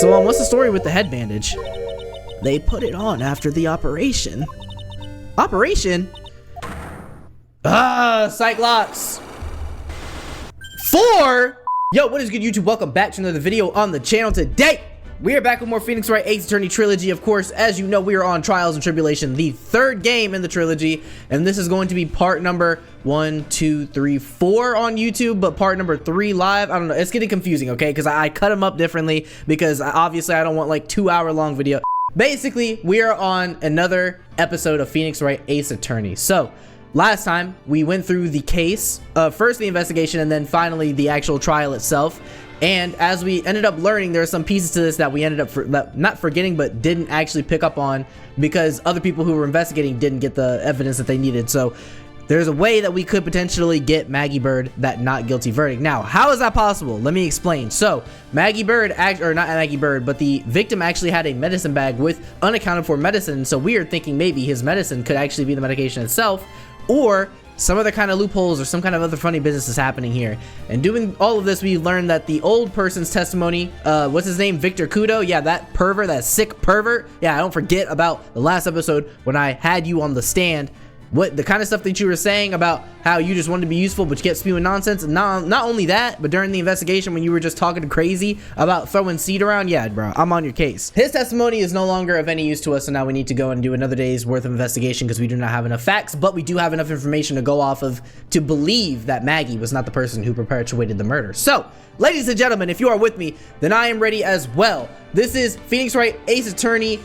So, what's the story with the head bandage? They put it on after the operation. Operation? Cyclops. 4? Yo, what is good, YouTube? Welcome back to another video on the channel. Today, we are back with more Phoenix Wright Ace Attorney Trilogy. Of course, as you know, we are on Trials and Tribulation, the third game in the trilogy, and this is going to be part number 1, 2, 3, 4 on YouTube, but part number 3 live. I don't know, it's getting confusing, okay? Because I cut them up differently because obviously I don't want like 2-hour-long video. Basically, we are on another episode of Phoenix Wright Ace Attorney. So last time we went through the case, first the investigation, and then finally the actual trial itself. And as we ended up learning, there are some pieces to this that we ended up not forgetting, but didn't actually pick up on because other people who were investigating didn't get the evidence that they needed. So there's a way that we could potentially get Maggie Bird that not guilty verdict. Now, how is that possible? Let me explain. So Maggie Bird, or not Maggie Bird, but the victim actually had a medicine bag with unaccounted for medicine. So we are thinking maybe his medicine could actually be the medication itself, or some other kind of loopholes or some kind of other funny business is happening here. And doing all of this, we learned that the old person's testimony, what's his name, Victor Godot, yeah, that pervert, that sick pervert, yeah, I don't forget about the last episode when I had you on the stand, what the kind of stuff that you were saying about how you just wanted to be useful but you kept spewing nonsense. And not only that, but during the investigation when you were just talking crazy about throwing seed around, yeah bro, I'm on your case. His testimony is no longer of any use to us, so now we need to go and do another day's worth of investigation because we do not have enough facts, but we do have enough information to go off of to believe that Maggie was not the person who perpetuated the murder. So ladies and gentlemen, if you are with me, then I am ready as well. This is Phoenix Wright Ace Attorney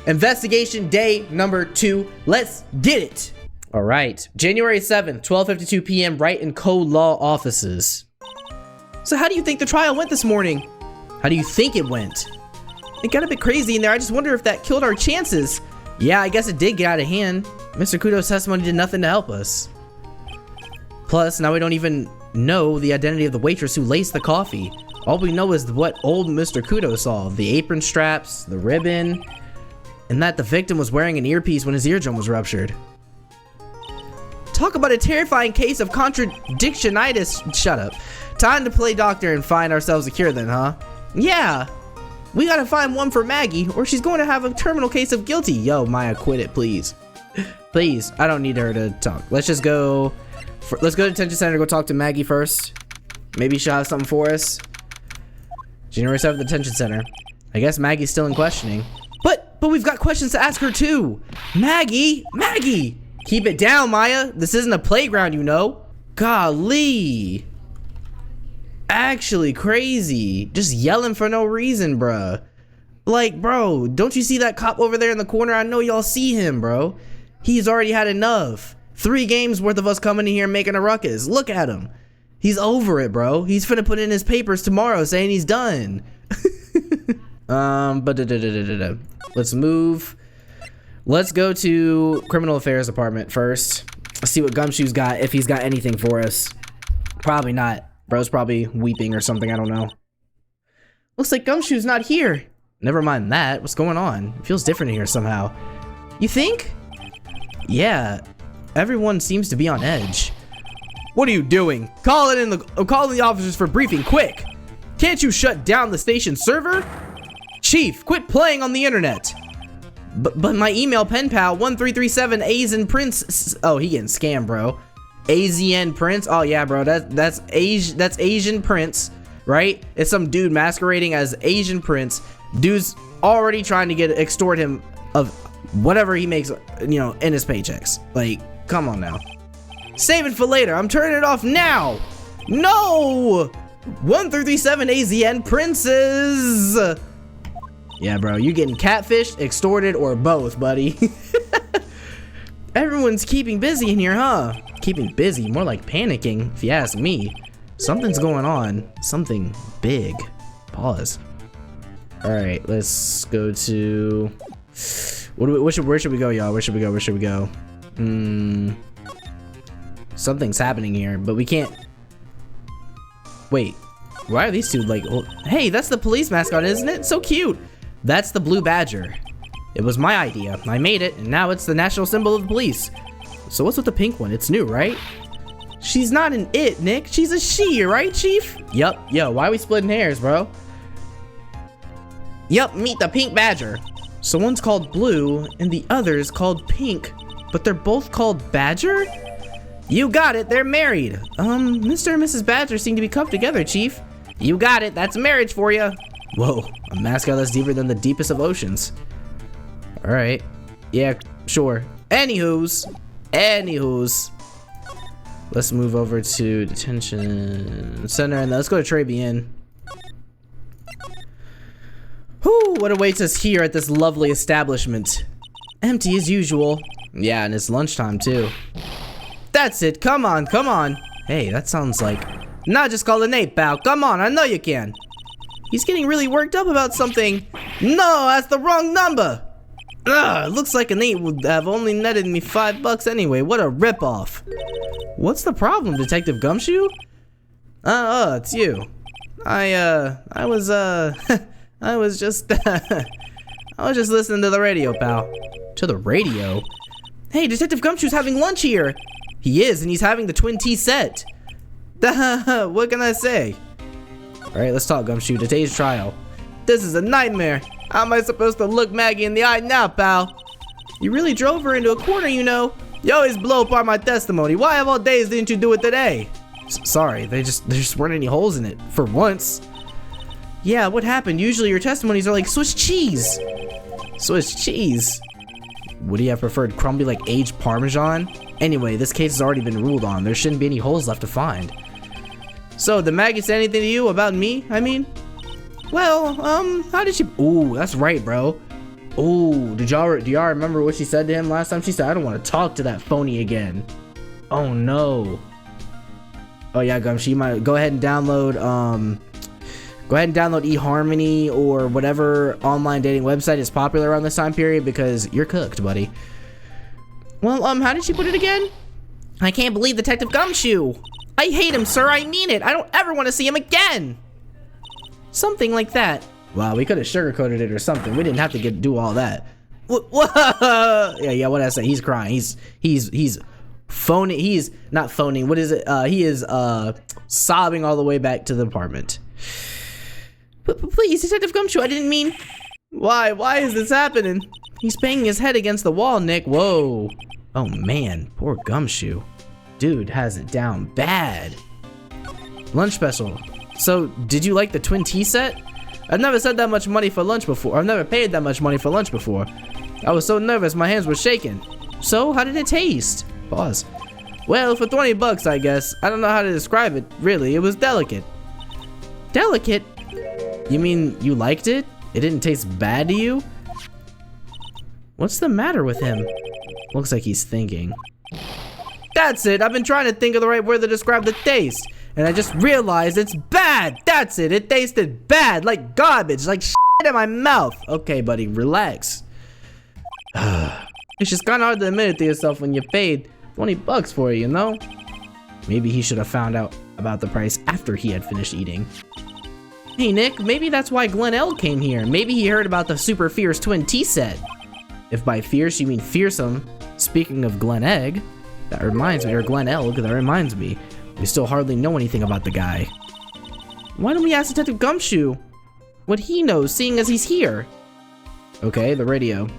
investigation day number 2. Let's get it. All right, January 7th, 12:52 p.m. Wright and Co. Law offices. So how do you think the trial went this morning? How do you think it went? It got a bit crazy in there. I just wonder if that killed our chances. Yeah, I guess it did get out of hand. Mr. Godot's testimony did nothing to help us. Plus, now we don't even know the identity of the waitress who laced the coffee. All we know is what old Mr. Godot saw, the apron straps, the ribbon, and that the victim was wearing an earpiece when his eardrum was ruptured. Talk about a terrifying case of contradictionitis. Shut up. Time to play doctor and find ourselves a cure then, huh? Yeah. We gotta find one for Maggie or she's going to have a terminal case of guilty. Yo, Maya, quit it, please. Please, I don't need her to talk. Let's just go. Let's go to detention center, go talk to Maggie first. Maybe she'll have something for us. January 7th, detention center. I guess Maggie's still in questioning. But we've got questions to ask her too. Maggie! Keep it down, Maya. This isn't a playground, you know. Golly. Actually crazy. Just yelling for no reason, bruh. Like, bro, don't you see that cop over there in the corner? I know y'all see him, bro. He's already had enough. 3 games worth of us coming in here and making a ruckus. Look at him. He's over it, bro. He's finna put in his papers tomorrow saying he's done. Let's move. Let's go to criminal affairs department first. Let's see what Gumshoe's got, if he's got anything for us. Probably not. Bro's probably weeping or something, I don't know. Looks like Gumshoe's not here. Never mind that. What's going on? It feels different in here somehow. You think? Yeah. Everyone seems to be on edge. What are you doing? Call in the officers for briefing, quick. Can't you shut down the station server? Chief, quit playing on the internet. But my email pen pal 1337 Asian Prince. Oh, he getting scammed, bro. AZN Prince. Oh yeah, bro. That's Asian Prince, right? It's some dude masquerading as Asian Prince. Dude's already trying to extort him of whatever he makes, you know, in his paychecks. Like, come on now. Save it for later. I'm turning it off now. No. 1337 AZN Princes. Yeah, bro, you getting catfished, extorted, or both, buddy. Everyone's keeping busy in here, huh? Keeping busy, more like panicking, if you ask me. Something's going on. Something big. Pause. All right, let's go to. Where should we go, y'all? Where should we go? Something's happening here, but we can't. Wait, why are these two like? Well, hey, that's the police mascot, isn't it? So cute. That's the blue badger. It was my idea. I made it, and now it's the national symbol of the police. So what's with the pink one? It's new, right? She's not an it, Nick. She's a she, right, Chief? Yup. Yo, why are we splitting hairs, bro? Yup, meet the pink badger. So one's called Blue and the other's called Pink, but they're both called Badger? You got it, they're married. Mr. and Mrs. Badger seem to be coupled together, Chief. You got it, that's marriage for you. Whoa, a mascot that's deeper than the deepest of oceans. All right, yeah, sure. Anywho's. Let's move over to detention center and let's go to Tribune. Whew, what awaits us here at this lovely establishment? Empty as usual. Yeah, and it's lunchtime too. That's it, come on. Hey, that sounds like... Nah, just call an 8, pal. Come on, I know you can. He's getting really worked up about something. No, that's the wrong number. Ugh, looks like an 8 would have only netted me $5 anyway. What a ripoff. What's the problem, Detective Gumshoe? It's you. I was just listening to the radio, pal. To the radio? Hey, Detective Gumshoe's having lunch here. He is, and he's having the twin tea set. What can I say? Alright, let's talk, Gumshoe. Today's trial. This is a nightmare. How am I supposed to look Maggie in the eye now, pal? You really drove her into a corner, you know. You always blow apart my testimony. Why of all days didn't you do it today? Sorry, there just weren't any holes in it, for once. Yeah, what happened? Usually your testimonies are like Swiss cheese. Swiss cheese? Would he have preferred crumbly like aged Parmesan? Anyway, this case has already been ruled on. There shouldn't be any holes left to find. So, did Maggie say anything to you about me, I mean? Well, how did she... Ooh, that's right, bro. Ooh, do y'all remember what she said to him last time? She said, I don't want to talk to that phony again. Oh, no. Oh, yeah, Gumshoe, you might go ahead and download, eHarmony or whatever online dating website is popular around this time period because you're cooked, buddy. Well, how did she put it again? I can't believe Detective Gumshoe. I hate him, sir. I mean it. I don't ever want to see him again. Something like that. Wow, we could have sugarcoated it or something. We didn't have to do all that. Yeah, what did I say? He's crying. He's phoning. He's not phoning. What is it? He is sobbing all the way back to the apartment. But please, Detective Gumshoe, I didn't mean... Why? Why is this happening? He's banging his head against the wall, Nick. Whoa. Oh, man. Poor Gumshoe. Dude has it down bad. Lunch special. So, did you like the twin tea set? I've never said that much money for lunch before. I've never paid that much money for lunch before. I was so nervous, my hands were shaking. So, how did it taste? Pause. Well, for 20 bucks, I guess. I don't know how to describe it, really. It was delicate. Delicate? You mean you liked it? It didn't taste bad to you? What's the matter with him? Looks like he's thinking. That's it! I've been trying to think of the right word to describe the taste. And I just realized it's bad! That's it! It tasted bad! Like garbage! Like shit in my mouth! Okay, buddy, relax. It's just kinda hard to admit it to yourself when you paid 20 bucks for it, you know? Maybe he should have found out about the price after he had finished eating. Hey Nick, maybe that's why Glen L came here. Maybe he heard about the super fierce twin tea set. If by fierce you mean fearsome, speaking of Glen Egg, that reminds me, or Glen L, that reminds me, we still hardly know anything about the guy. Why don't we ask Detective Gumshoe what he knows, seeing as he's here? Okay, the radio.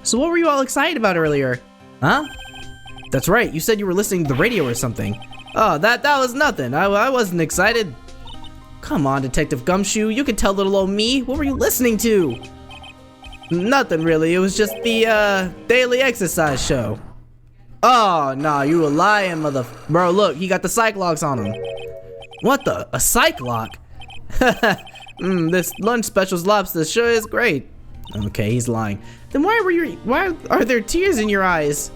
So what were you all excited about earlier? Huh? That's right, you said you were listening to the radio or something. Oh, that was nothing. I wasn't excited. Come on, Detective Gumshoe, you can tell little old me. What were you listening to? Nothing really, it was just the daily exercise show. Oh, nah, you were lying, Bro, look, he got the psych locks on him. What the? A psych lock? This lunch special's lobster sure is great. Okay, he's lying. Then why are there tears in your eyes?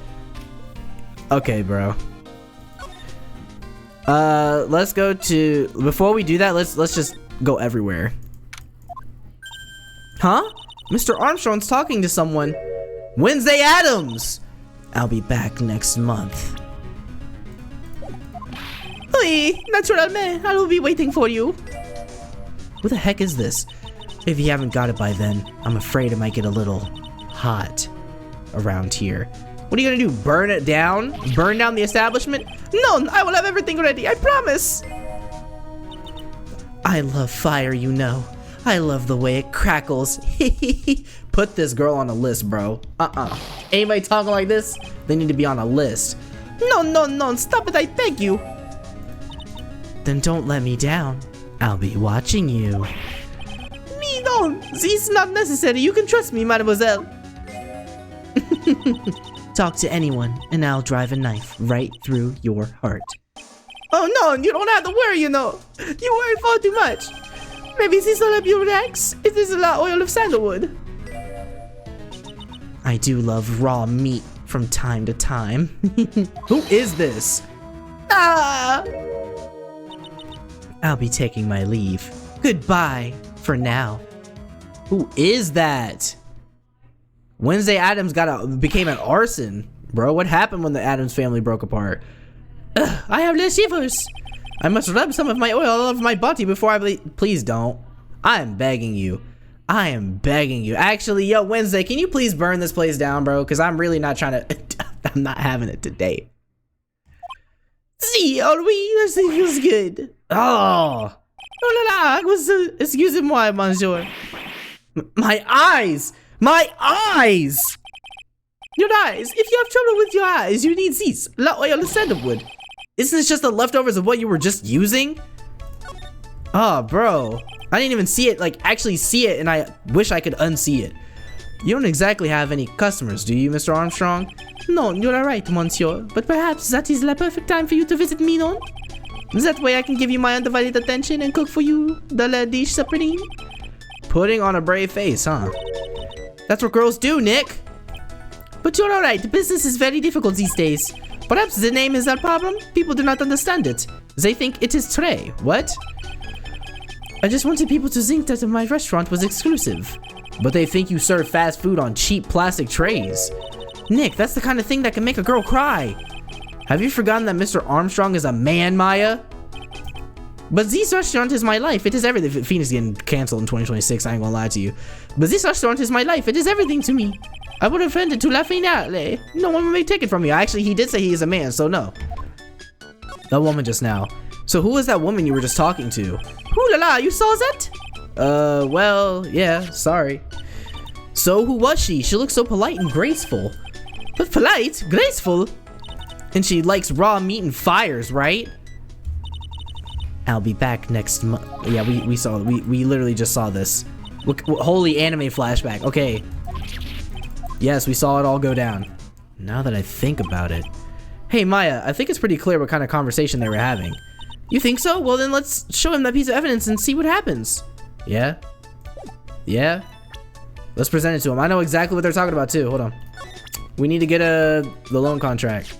Okay, bro. Let's go to, before we do that, let's just go everywhere. Huh? Mr. Armstrong's talking to someone. Wednesday Addams! I'll be back next month. Oui, naturellement, I will be waiting for you. Who the heck is this? If you haven't got it by then, I'm afraid it might get a little hot around here. What are you gonna do, burn it down? Burn down the establishment? No, I will have everything ready, I promise. I love fire, you know. I love the way it crackles. Put this girl on a list, bro. Anybody talking like this, they need to be on a list. No, stop it, I beg you. Then don't let me down. I'll be watching you. Me, no, this is not necessary. You can trust me, mademoiselle. Talk to anyone, and I'll drive a knife right through your heart. Oh no, you don't have to worry, you know. You worry far too much. Maybe this will help you relax. It is a lot oil of sandalwood. I do love raw meat from time to time. Who is this? Ah! I'll be taking my leave. Goodbye for now. Who is that? Wednesday Addams became an arson. Bro, what happened when the Addams family broke apart? Ugh, I have less shivers. I must rub some of my oil all over my body before I please don't. I am begging you. I am begging you. Actually, yo, Wednesday, can you please burn this place down, bro? Because I'm really not trying to... I'm not having it today. See, are we? This feels good. Oh. Oh la la. Excusez-moi, monsieur. My eyes. My eyes. Your eyes. If you have trouble with your eyes, you need these. La oil of sandalwood. Isn't this just the leftovers of what you were just using? Oh, bro. I didn't even see it, like, actually see it, and I wish I could unsee it. You don't exactly have any customers, do you, Mr. Armstrong? No, you're right, monsieur. But perhaps that is the perfect time for you to visit me, no? That way I can give you my undivided attention and cook for you the dish supreme. Putting on a brave face, huh? That's what girls do, Nick. But you're alright, business is very difficult these days. Perhaps the name is that problem? People do not understand it. They think it is Trey. What? I just wanted people to think that my restaurant was exclusive. But they think you serve fast food on cheap plastic trays. Nick, that's the kind of thing that can make a girl cry. Have you forgotten that Mr. Armstrong is a man, Maya? But this restaurant is my life. It is everything. Phoenix getting canceled in 2026, I ain't gonna lie to you. But this restaurant is my life. It is everything to me. I would have offended to la finale. No one may take it from me. Actually, he did say he is a man, so no. That woman just now. So who was that woman you were just talking to? Ooh la la, you saw that? Well, yeah, sorry. So who was she? She looks so polite and graceful. But polite? Graceful? And she likes raw meat and fires, right? I'll be back next month. Yeah, we literally just saw this. Look, holy anime flashback. Okay. Yes, we saw it all go down. Now that I think about it. Hey, Maya, I think it's pretty clear what kind of conversation they were having. You think so? Well, then let's show him that piece of evidence and see what happens. Yeah? Yeah? Let's present it to him. I know exactly what they're talking about, too. Hold on. We need to get the loan contract.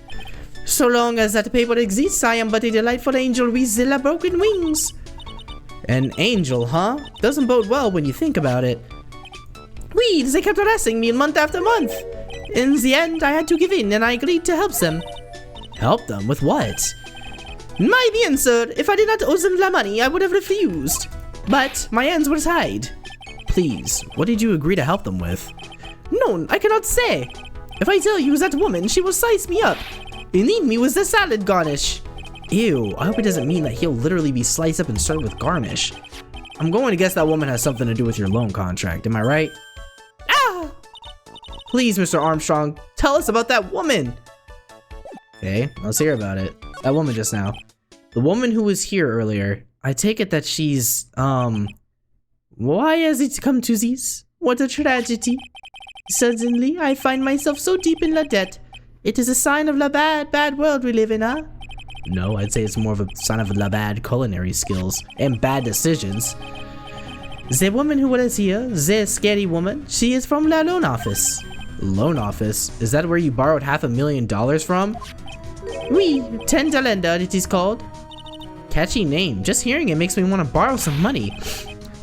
So long as that paper exists, I am but a delightful angel with the broken wings. An angel, huh? Doesn't bode well when you think about it. Weeds, they kept harassing me month after month. In the end, I had to give in and I agreed to help them. Help them? With what? My bien, sir. If I did not owe them the money, I would have refused. But my hands were tied. Please, what did you agree to help them with? No, I cannot say. If I tell you that woman, she will slice me up. And eat me with the salad garnish. Ew, I hope it doesn't mean that he'll literally be sliced up and served with garnish. I'm going to guess that woman has something to do with your loan contract, am I right? Ah! Please, Mr. Armstrong, tell us about that woman. Okay, let's hear about it. That woman just now. The woman who was here earlier, I take it that she's, why has it come to this? What a tragedy. Suddenly, I find myself so deep in la debt. It is a sign of the bad world we live in, huh? No, I'd say it's more of a sign of the bad culinary skills and bad decisions. The woman who was here, the scary woman, she is from the loan office. Loan office? Is that where you borrowed $500,000 from? Oui, $10 it is called. Catchy name. Just hearing it makes me want to borrow some money.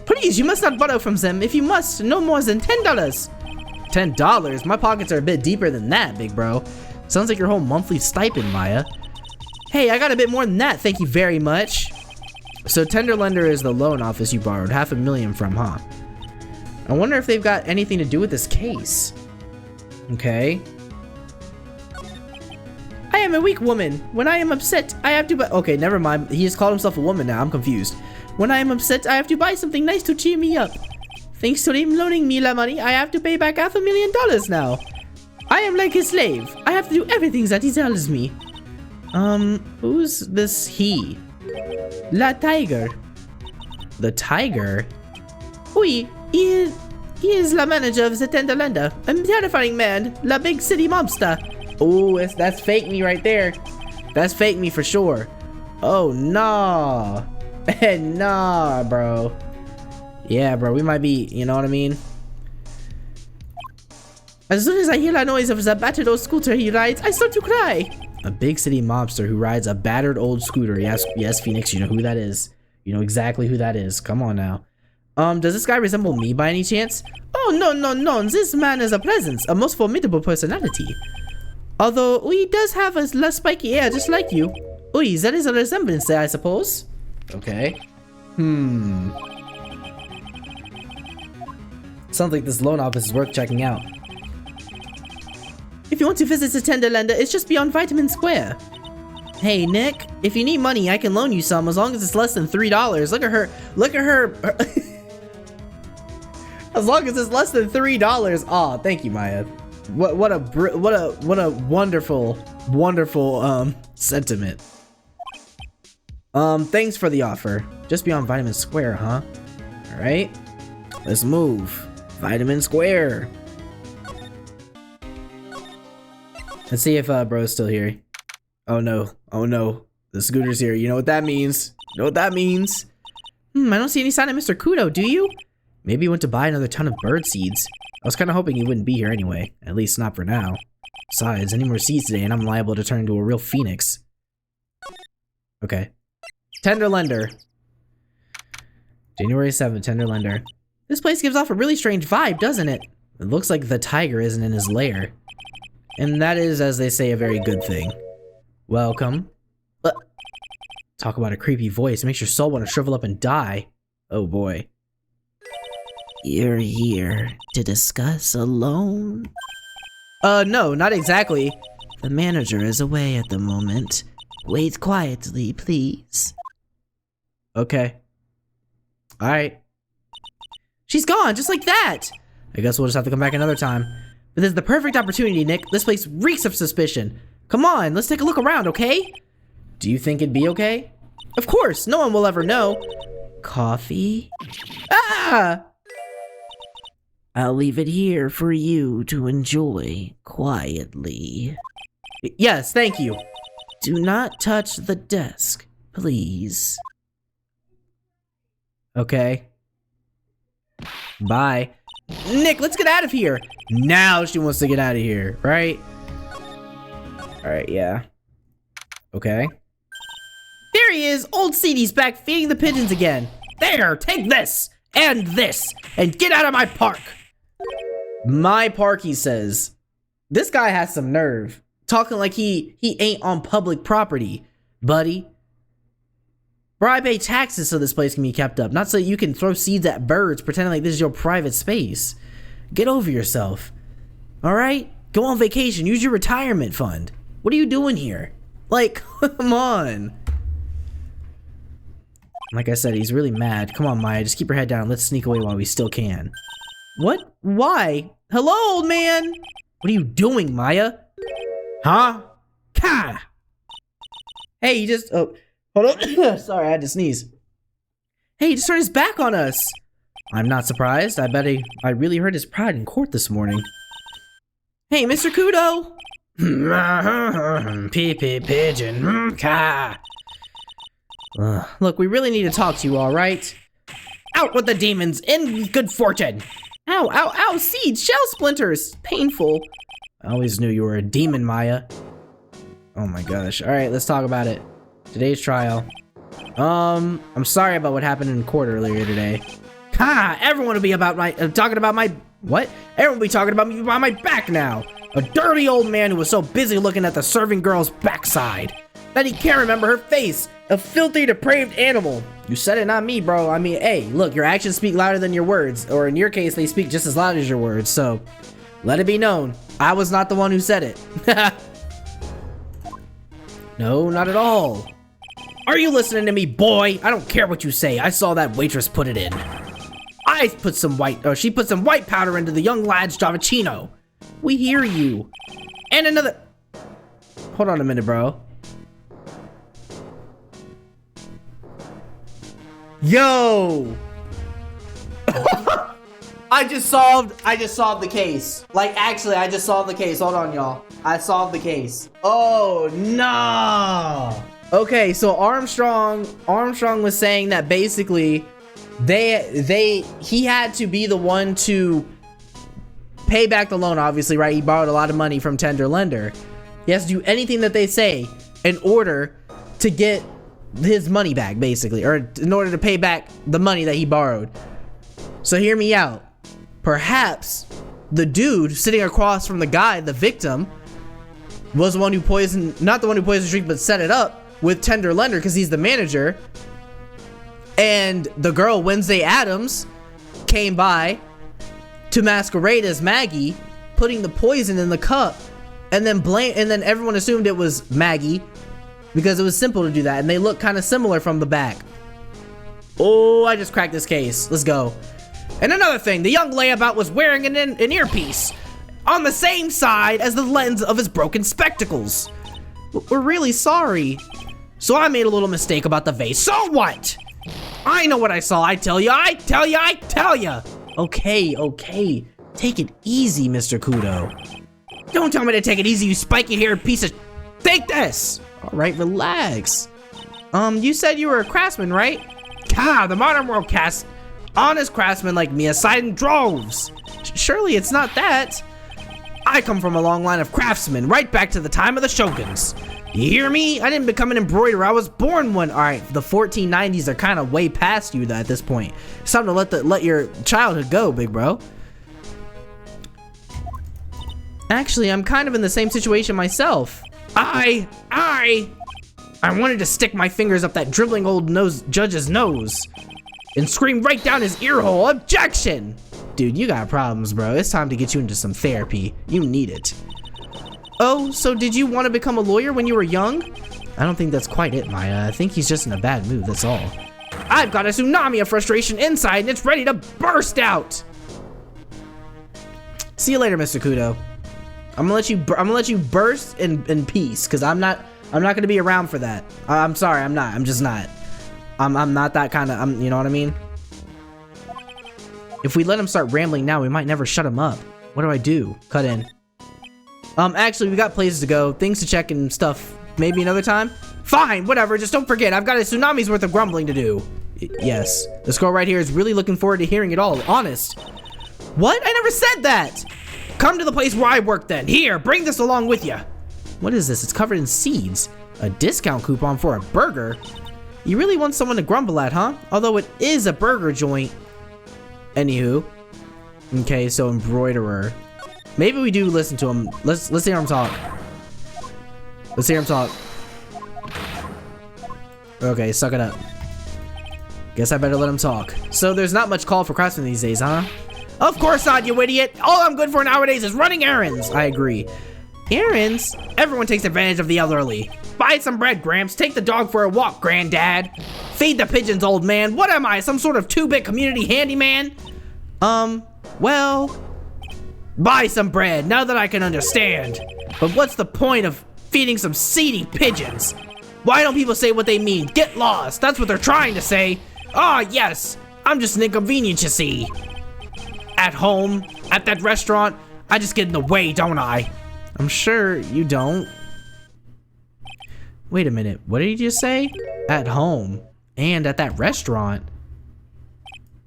Please, you must not borrow from them. If you must, no more than $10. $10? My pockets are a bit deeper than that, big bro. Sounds like your whole monthly stipend, Maya. Hey, I got a bit more than that, thank you very much. So Tender Lender is the loan office you borrowed $500,000 from, huh? I wonder if they've got anything to do with this case. Okay. am a weak woman. When I am upset, I have to... Okay, never mind. He just called himself a woman now. I'm confused. When I am upset, I have to buy something nice to cheer me up. Thanks to him loaning me the money, I have to pay back $500,000 now. I am like a slave. I have to do everything that he tells me. Who's this he? La Tiger. The Tiger? Oui, he is the manager of the Tenderlander. A terrifying man, la big city mobster. Oh, that's fake me right there. That's fake me for sure. Oh, nah. Nah, bro. Yeah, bro, we might be, you know what I mean? As soon as I hear the noise of the battered old scooter he rides, I start to cry. A big city mobster who rides a battered old scooter. Yes, Phoenix, you know who that is. You know exactly who that is. Come on now. Does this guy resemble me by any chance? Oh, no. This man is a presence, a most formidable personality. Although, he does have a less spiky hair just like you. Oi, that is a resemblance there, I suppose. Okay. Sounds like this loan office is worth checking out. If you want to visit the Tenderlander, it's just beyond Vitamin Square. Hey, Nick, if you need money, I can loan you some as long as it's less than $3. Look at her. Look at her. As long as it's less than $3. Aw, thank you, Maya. What a wonderful sentiment. Thanks for the offer. Just beyond Vitamin Square, huh? All right, let's move. Vitamin Square. Let's see if bro's still here. Oh no, the scooter's here. You know what that means? You know what that means? I don't see any sign of Mr. Godot, do you? Maybe he went to buy another ton of bird seeds. I was kind of hoping he wouldn't be here anyway. At least not for now. Besides, any more seeds today and I'm liable to turn into a real phoenix. Okay. Tenderlander. January 7th, Tenderlander. This place gives off a really strange vibe, doesn't it? It looks like the tiger isn't in his lair. And that is, as they say, a very good thing. Welcome. Talk about a creepy voice. Makes your soul want to shrivel up and die. Oh boy. You're here to discuss a loan? No, not exactly. The manager is away at the moment. Wait quietly, please. Okay. Alright. She's gone, just like that! I guess we'll just have to come back another time. But this is the perfect opportunity, Nick. This place reeks of suspicion. Come on, let's take a look around, okay? Do you think it'd be okay? Of course, no one will ever know. Coffee? Ah! I'll leave it here for you to enjoy quietly. Yes, thank you. Do not touch the desk, please. Okay. Bye. Nick, let's get out of here. Now she wants to get out of here, right? Alright, yeah. Okay. There he is! Old Seedy's back feeding the pigeons again. There, take this! And this! And get out of my park! My park, he says. This guy has some nerve. Talking like he ain't on public property, buddy. Bro, I pay taxes so this place can be kept up, not so you can throw seeds at birds pretending like this is your private space. Get over yourself. Alright? Go on vacation, use your retirement fund. What are you doing here? Like, come on. Like I said, he's really mad. Come on, Maya, just keep your head down. Let's sneak away while we still can. What? Why? Hello, old man? What are you doing, Maya? Huh? Ka! Hey, he just... Oh, hold on. Sorry, I had to sneeze. Hey, he just turned his back on us. I'm not surprised. I bet I really hurt his pride in court this morning. Hey, Mr. Godot! Pee-pee pigeon. Ka! Look, we really need to talk to you, alright? Out with the demons, in good fortune! Ow, ow, ow, seeds, shell splinters! Painful. I always knew you were a demon, Maya. Oh my gosh. Alright, let's talk about it. Today's trial. I'm sorry about what happened in court earlier today. Ha! Everyone will be talking about my... What? Everyone will be talking about me behind my back now! A dirty old man who was so busy looking at the serving girl's backside that he can't remember her face! A filthy, depraved animal! You said it, not me, bro. I mean, hey, look, your actions speak louder than your words. Or in your case, they speak just as loud as your words, so... Let it be known, I was not the one who said it. No, not at all. Are you listening to me, boy? I don't care what you say. I saw that waitress put it in. She put some white powder into the young lad's Javachino. We hear you. And another... Hold on a minute, bro. Yo! I just solved the case. Like, actually, I just solved the case. Hold on, y'all. I solved the case. Oh, no. Okay, so Armstrong was saying that basically he had to be the one to pay back the loan, obviously, right? He borrowed a lot of money from tender lender. He has to do anything that they say in order to get his money back, basically, or in order to pay back the money that he borrowed. So hear me out. Perhaps the dude sitting across from the guy, the victim, was the one who poisoned, not the one who poisoned the drink, but set it up with tender lender because he's the manager. And the girl, Wednesday Addams, came by to masquerade as Maggie, putting the poison in the cup, and then everyone assumed it was Maggie because it was simple to do that, and they look kind of similar from the back. Oh, I just cracked this case. Let's go. And another thing, the young layabout was wearing an earpiece on the same side as the lens of his broken spectacles. We're really sorry. So I made a little mistake about the vase. So what? I know what I saw. I tell ya. Okay. Take it easy, Mr. Kudo. Don't tell me to take it easy, you spiky-haired piece of... Take this! Alright, relax. You said you were a craftsman, right? The modern world casts honest craftsmen like me aside in droves. Surely it's not that. I come from a long line of craftsmen, right back to the time of the shoguns. You hear me? I didn't become an embroiderer, I was born one. Alright, the 1490s are kind of way past you at this point. It's time to let your childhood go, big bro. Actually, I'm kind of in the same situation myself. I wanted to stick my fingers up that dribbling old judge's nose and scream right down his ear hole. Objection! Dude, you got problems, bro. It's time to get you into some therapy. You need it. Oh, so did you want to become a lawyer when you were young? I don't think that's quite it, Maya. I think he's just in a bad mood, that's all. I've got a tsunami of frustration inside and it's ready to burst out. See you later, Mr. Kudo. I'm gonna let you burst in peace, cause I'm not gonna be around for that. I'm sorry, I'm not. I'm just not. I'm not that kind of. You know what I mean? If we let him start rambling now, we might never shut him up. What do I do? Cut in. Actually, we got places to go, things to check and stuff. Maybe another time. Fine, whatever. Just don't forget, I've got a tsunami's worth of grumbling to do. Yes, this girl right here is really looking forward to hearing it all. Honest. What? I never said that. Come to the place where I work then. Here, bring this along with you. What is this? It's covered in seeds. A discount coupon for a burger? You really want someone to grumble at, huh? Although it is a burger joint. Anywho. Okay, so embroiderer. Maybe we do listen to him. Let's hear him talk. Let's hear him talk. Okay, suck it up. Guess I better let him talk. So there's not much call for craftsmen these days, huh? Of course not, you idiot! All I'm good for nowadays is running errands! I agree. Errands? Everyone takes advantage of the elderly. Buy some bread, Gramps. Take the dog for a walk, Granddad. Feed the pigeons, old man. What am I, some sort of 2-bit community handyman? Well... Buy some bread, now that I can understand. But what's the point of feeding some seedy pigeons? Why don't people say what they mean? Get lost, that's what they're trying to say. Ah, yes, I'm just an inconvenience, you see. At home, at that restaurant, I just get in the way, don't I? I'm sure you don't. Wait a minute, what did he just say? At home, and at that restaurant.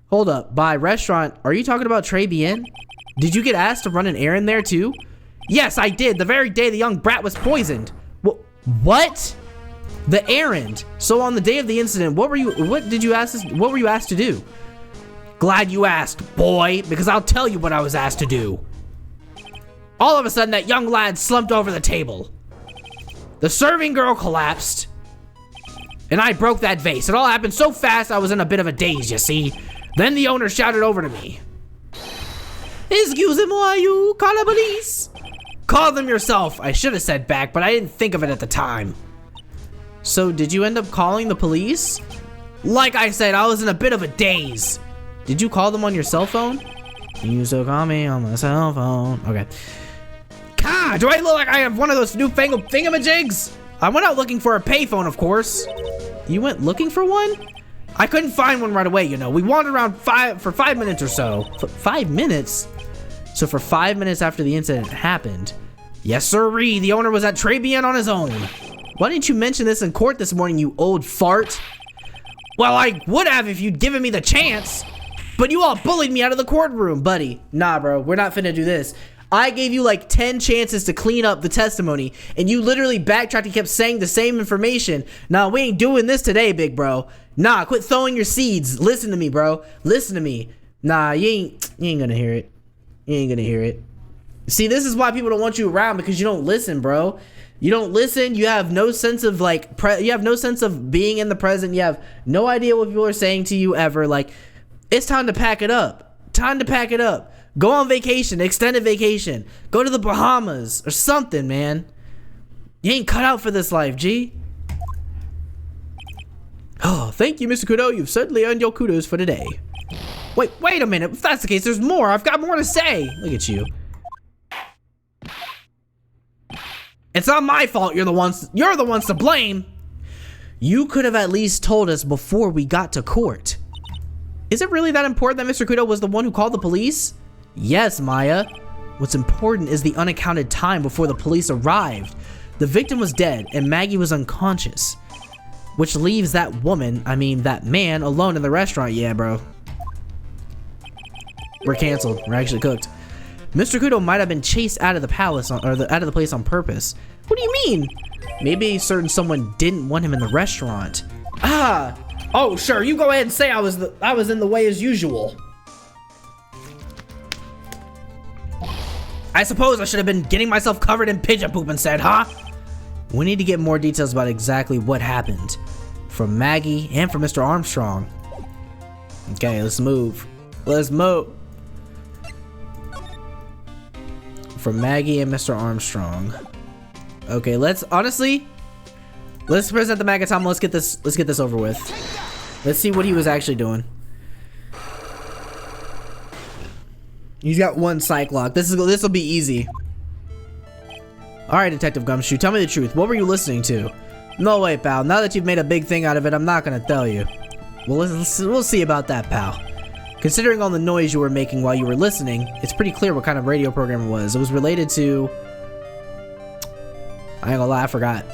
Hold up, by restaurant, are you talking about Trey Bien? Did you get asked to run an errand there too? Yes, I did, the very day the young brat was poisoned. What? The errand. So on the day of the incident, what were you asked to do? Glad you asked, boy, because I'll tell you what I was asked to do. All of a sudden, that young lad slumped over the table. The serving girl collapsed, and I broke that vase. It all happened so fast, I was in a bit of a daze, you see. Then the owner shouted over to me. Excusez-moi, you call the police. Call them yourself, I should have said back, but I didn't think of it at the time. So did you end up calling the police? Like I said, I was in a bit of a daze. Did you call them on your cell phone? You still call me on my cell phone. Okay. God, do I look like I have one of those newfangled thingamajigs? I went out looking for a payphone, of course. You went looking for one? I couldn't find one right away, you know. We wandered around for 5 minutes or so. For 5 minutes? So for 5 minutes after the incident happened. Yes, sirree, the owner was at Tribulations on his own. Why didn't you mention this in court this morning, you old fart? Well, I would have if you'd given me the chance. But you all bullied me out of the courtroom, buddy. Nah, bro, we're not finna do this. I gave you like 10 chances to clean up the testimony, and you literally backtracked and kept saying the same information. Nah, we ain't doing this today, big bro. Nah, quit throwing your seeds. Listen to me, bro. Listen to me. Nah, you ain't gonna hear it. You ain't gonna hear it. See, this is why people don't want you around, because you don't listen, bro. You don't listen. You have no sense of like, you have no sense of being in the present. You have no idea what people are saying to you ever. Like, it's time to pack it up. Time to pack it up. Go on vacation, extended vacation. Go to the Bahamas or something, man. You ain't cut out for this life, G. Oh, thank you, Mr. Godot. You've certainly earned your kudos for today. Wait a minute. If that's the case, there's more. I've got more to say. Look at you. It's not my fault. You're the ones to blame. You could have at least told us before we got to court. Is it really that important that Mr. Godot was the one who called the police? Yes, Maya. What's important is the unaccounted time before the police arrived. The victim was dead and Maggie was unconscious, which leaves that man alone in the restaurant. Yeah, bro. We're canceled. We're actually cooked. Mr. Godot might have been chased out of the palace out of the place on purpose. What do you mean? Maybe someone didn't want him in the restaurant. Oh, sure. You go ahead and say I was in the way as usual. I suppose I should have been getting myself covered in pigeon poop instead, huh? We need to get more details about exactly what happened from Maggie and from Mr. Armstrong. Okay, let's move. Let's move. From Maggie and Mr. Armstrong. Okay, let's present the Magatom. Let's get this over with. Let's see what he was actually doing. He's got one psych lock. This will be easy. All right, Detective Gumshoe, tell me the truth. What were you listening to? No way, pal. Now that you've made a big thing out of it, I'm not gonna tell you. Well, we'll see about that, pal. Considering all the noise you were making while you were listening, it's pretty clear what kind of radio program it was. It was related to... I ain't gonna lie, I forgot.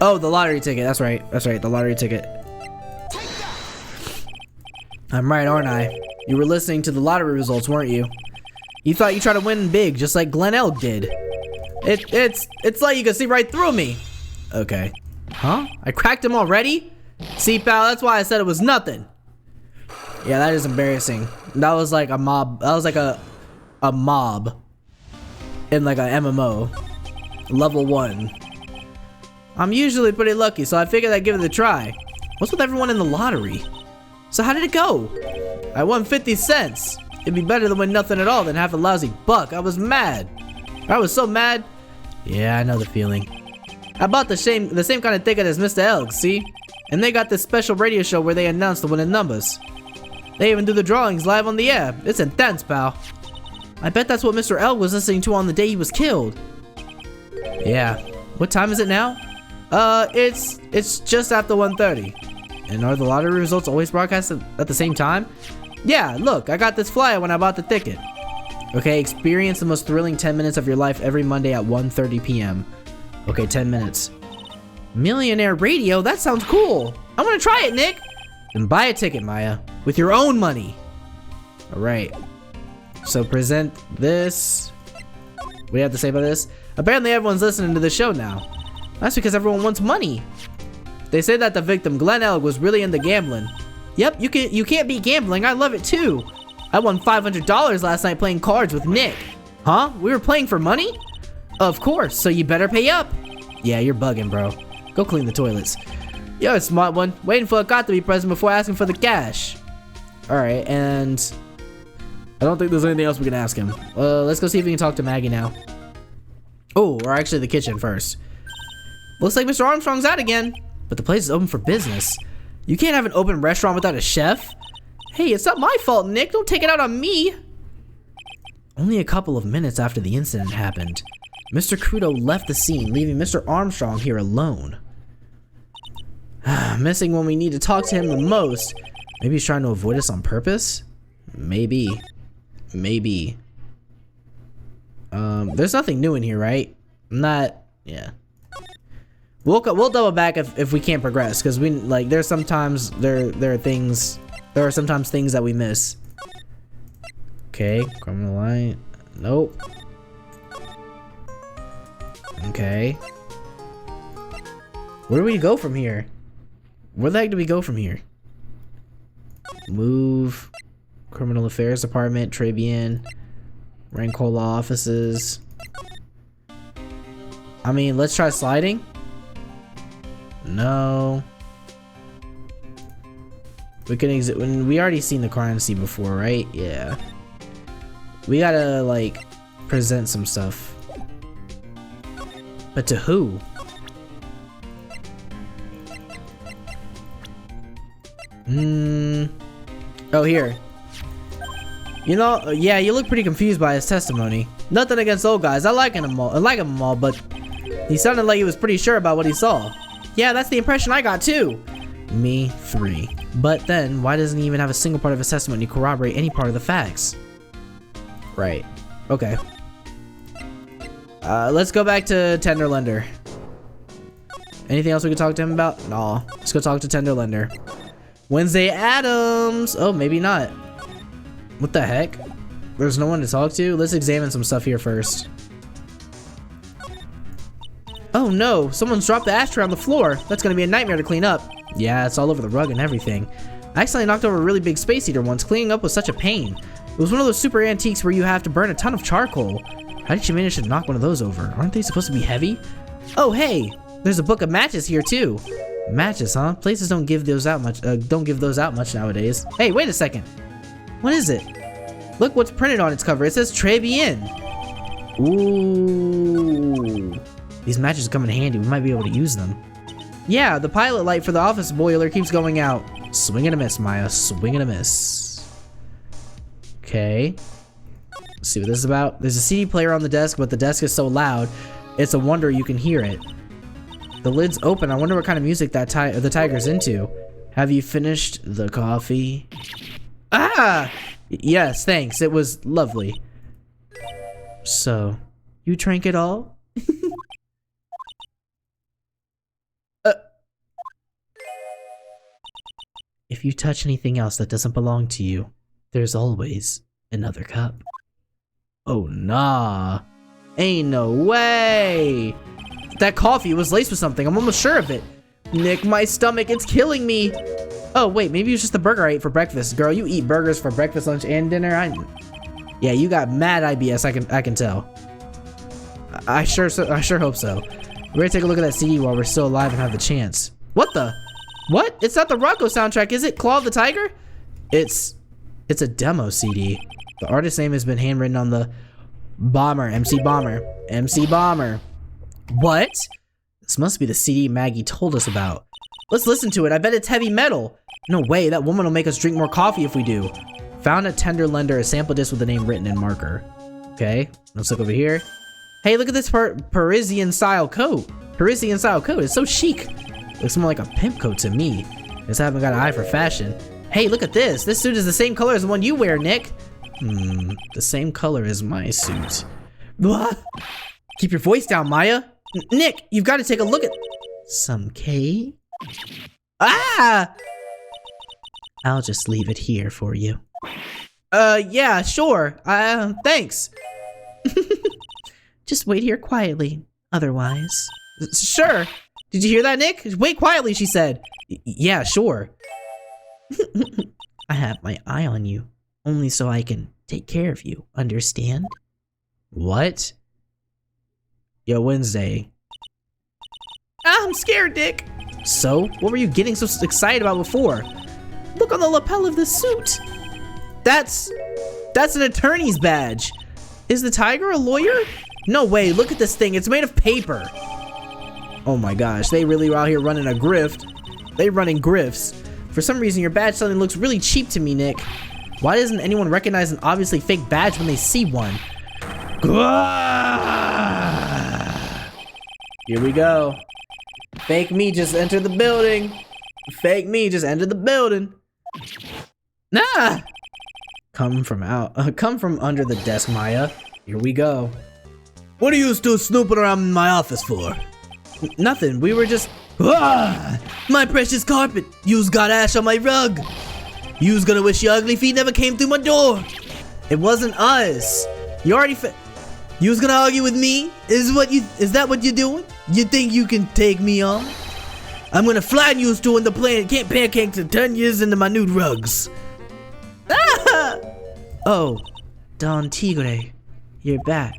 Oh, the lottery ticket. That's right, the lottery ticket. I'm right, aren't I? You were listening to the lottery results, weren't you? You thought you tried to win big, just like Glenn Elk did. It's like you can see right through me. Okay. Huh? I cracked him already? See, pal, that's why I said it was nothing. Yeah, that is embarrassing. That was like a mob. That was like a mob in like a MMO. Level 1. I'm usually pretty lucky, so I figured I'd give it a try. What's with everyone in the lottery? So how did it go? I won 50 cents. It'd be better than win nothing at all than half a lousy buck. I was mad. I was so mad. Yeah, I know the feeling. I bought the same kind of ticket as Mr. Elk, see? And they got this special radio show where they announce the winning numbers. They even do the drawings live on the air. It's intense, pal. I bet that's what Mr. Elk was listening to on the day he was killed. Yeah. What time is it now? It's just after 1:30. And are the lottery results always broadcast at the same time? Yeah, look, I got this flyer when I bought the ticket. Okay, experience the most thrilling 10 minutes of your life every Monday at 1:30 p.m. Okay, 10 minutes. Millionaire radio? That sounds cool. I want to try it, Nick. Then buy a ticket, Maya, with your own money. All right. So present this. What do you have to say about this? Apparently everyone's listening to the show now. That's because everyone wants money. They say that the victim, Glenn Elk, was really into gambling. Yep, you can't beat gambling. I love it too. I won $500 last night playing cards with Nick. Huh? We were playing for money? Of course, so you better pay up. Yeah, you're bugging, bro. Go clean the toilets. You're a smart one, waiting for a cop to be present before asking for the cash. Alright, and I don't think there's anything else we can ask him. Let's go see if we can talk to Maggie now. Oh, or actually the kitchen first. Looks like Mr. Armstrong's out again, but the place is open for business. You can't have an open restaurant without a chef. Hey, it's not my fault, Nick. Don't take it out on me. Only a couple of minutes after the incident happened, Mr. Kudo left the scene, leaving Mr. Armstrong here alone. Missing when we need to talk to him the most. Maybe he's trying to avoid us on purpose? Maybe. Maybe. There's nothing new in here, right? Yeah. We'll double back if we can't progress, because we like there's sometimes there are sometimes things that we miss. Okay, criminal line. Nope. Okay. Where do we go from here? Where the heck do we go from here? Move. Criminal Affairs Department, Tribune, Rancola offices. I mean, let's try sliding. No. We can exit when we already seen the crime scene before, right? Yeah. We gotta like present some stuff. But to who? Oh, here. You know, yeah, you look pretty confused by his testimony. Nothing against old guys. I like them all, but he sounded like he was pretty sure about what he saw. Yeah, that's the impression I got too. Me 3. But then, why doesn't he even have a single part of his testimony corroborate any part of the facts? Right. Okay. Let's go back to Tender Lender. Anything else we could talk to him about? No. Let's go talk to Tender Lender. Wednesday Addams! Oh, maybe not. What the heck? There's no one to talk to? Let's examine some stuff here first. Oh no, someone's dropped the ashtray on the floor. That's gonna be a nightmare to clean up. Yeah, it's all over the rug and everything. I accidentally knocked over a really big space heater once. Cleaning up was such a pain. It was one of those super antiques where you have to burn a ton of charcoal. How did you manage to knock one of those over? Aren't they supposed to be heavy? Oh hey, there's a book of matches here too. Matches, huh? Places don't give those out much. Nowadays. Hey, wait a second. What is it? Look what's printed on its cover. It says Tribune. Ooh. These matches come in handy. We might be able to use them. Yeah, the pilot light for the office boiler keeps going out. Swing and a miss, Maya. Swing and a miss. Okay. Let's see what this is about. There's a CD player on the desk, but the desk is so loud, it's a wonder you can hear it. The lid's open. I wonder what kind of music that the tiger's into. Have you finished the coffee? Ah! Yes, thanks. It was lovely. So, you drank it all? If you touch anything else that doesn't belong to you, there's always another cup. Oh, nah. Ain't no way! That coffee was laced with something. I'm almost sure of it. Nick, my stomach, it's killing me. Oh, wait, maybe it was just the burger I ate for breakfast. Girl, you eat burgers for breakfast, lunch, and dinner? Yeah, you got mad IBS, I can tell. I sure hope so. We're gonna take a look at that CD while we're still alive and have the chance. What the? What? It's not the Rocco soundtrack, is it? Claw of the Tiger? It's a demo CD. The artist's name has been handwritten on the Bomber, MC Bomber. MC Bomber. What? This must be the CD Maggie told us about. Let's listen to it. I bet it's heavy metal. No way, that woman will make us drink more coffee if we do. Found a Tender Lender, a sample disc with the name written in marker. Okay, let's look over here. Hey, look at this Parisian style coat. Parisian style coat, it's so chic. Looks more like a pimp coat to me. Guess I haven't got an eye for fashion. Hey, look at this. This suit is the same color as the one you wear, Nick. The same color as my suit. Blah. Keep your voice down, Maya. Nick, you've got to take a look at some K. Ah! I'll just leave it here for you. Yeah, sure. Thanks. Just wait here quietly. Otherwise. Sure. Did you hear that, Nick? Wait quietly, she said. Yeah, sure. I have my eye on you. Only so I can take care of you. Understand? What? Yo, Wednesday. I'm scared, Nick. So? What were you getting so excited about before? Look on the lapel of the suit. That's an attorney's badge. Is the tiger a lawyer? No way, look at this thing. It's made of paper. Oh my gosh, they really are out here running a grift. They running grifts. For some reason, your badge suddenly looks really cheap to me, Nick. Why doesn't anyone recognize an obviously fake badge when they see one? Here we go. Fake me just entered the building. Fake me just entered the building. Nah! Come from under the desk, Maya. Here we go. What are you still snooping around in my office for? Nothing, we were just... My precious carpet! You's got ash on my rug! You's gonna wish your ugly feet never came through my door! It wasn't us! You already You's gonna argue with me? Is that what you're doing? You think you can take me on? I'm gonna flatten you to in the planet can't pancake to 10 years into my new rugs. Ah! Oh, Don Tigre, you're back.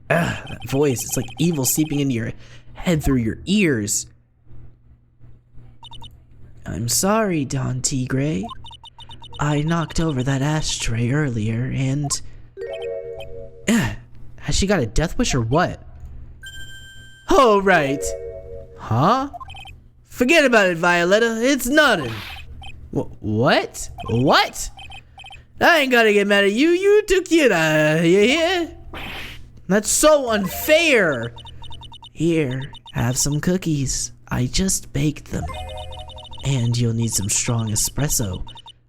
Ah, that voice, it's like evil seeping into your head through your ears. I'm sorry, Don Tigre. I knocked over that ashtray earlier and... Has she got a death wish or what? Oh, right. Huh? Forget about it, Violetta. It's nothing. What? What? I ain't gotta get mad at you. You took it. Yeah. That's so unfair. Here, have some cookies. I just baked them. And you'll need some strong espresso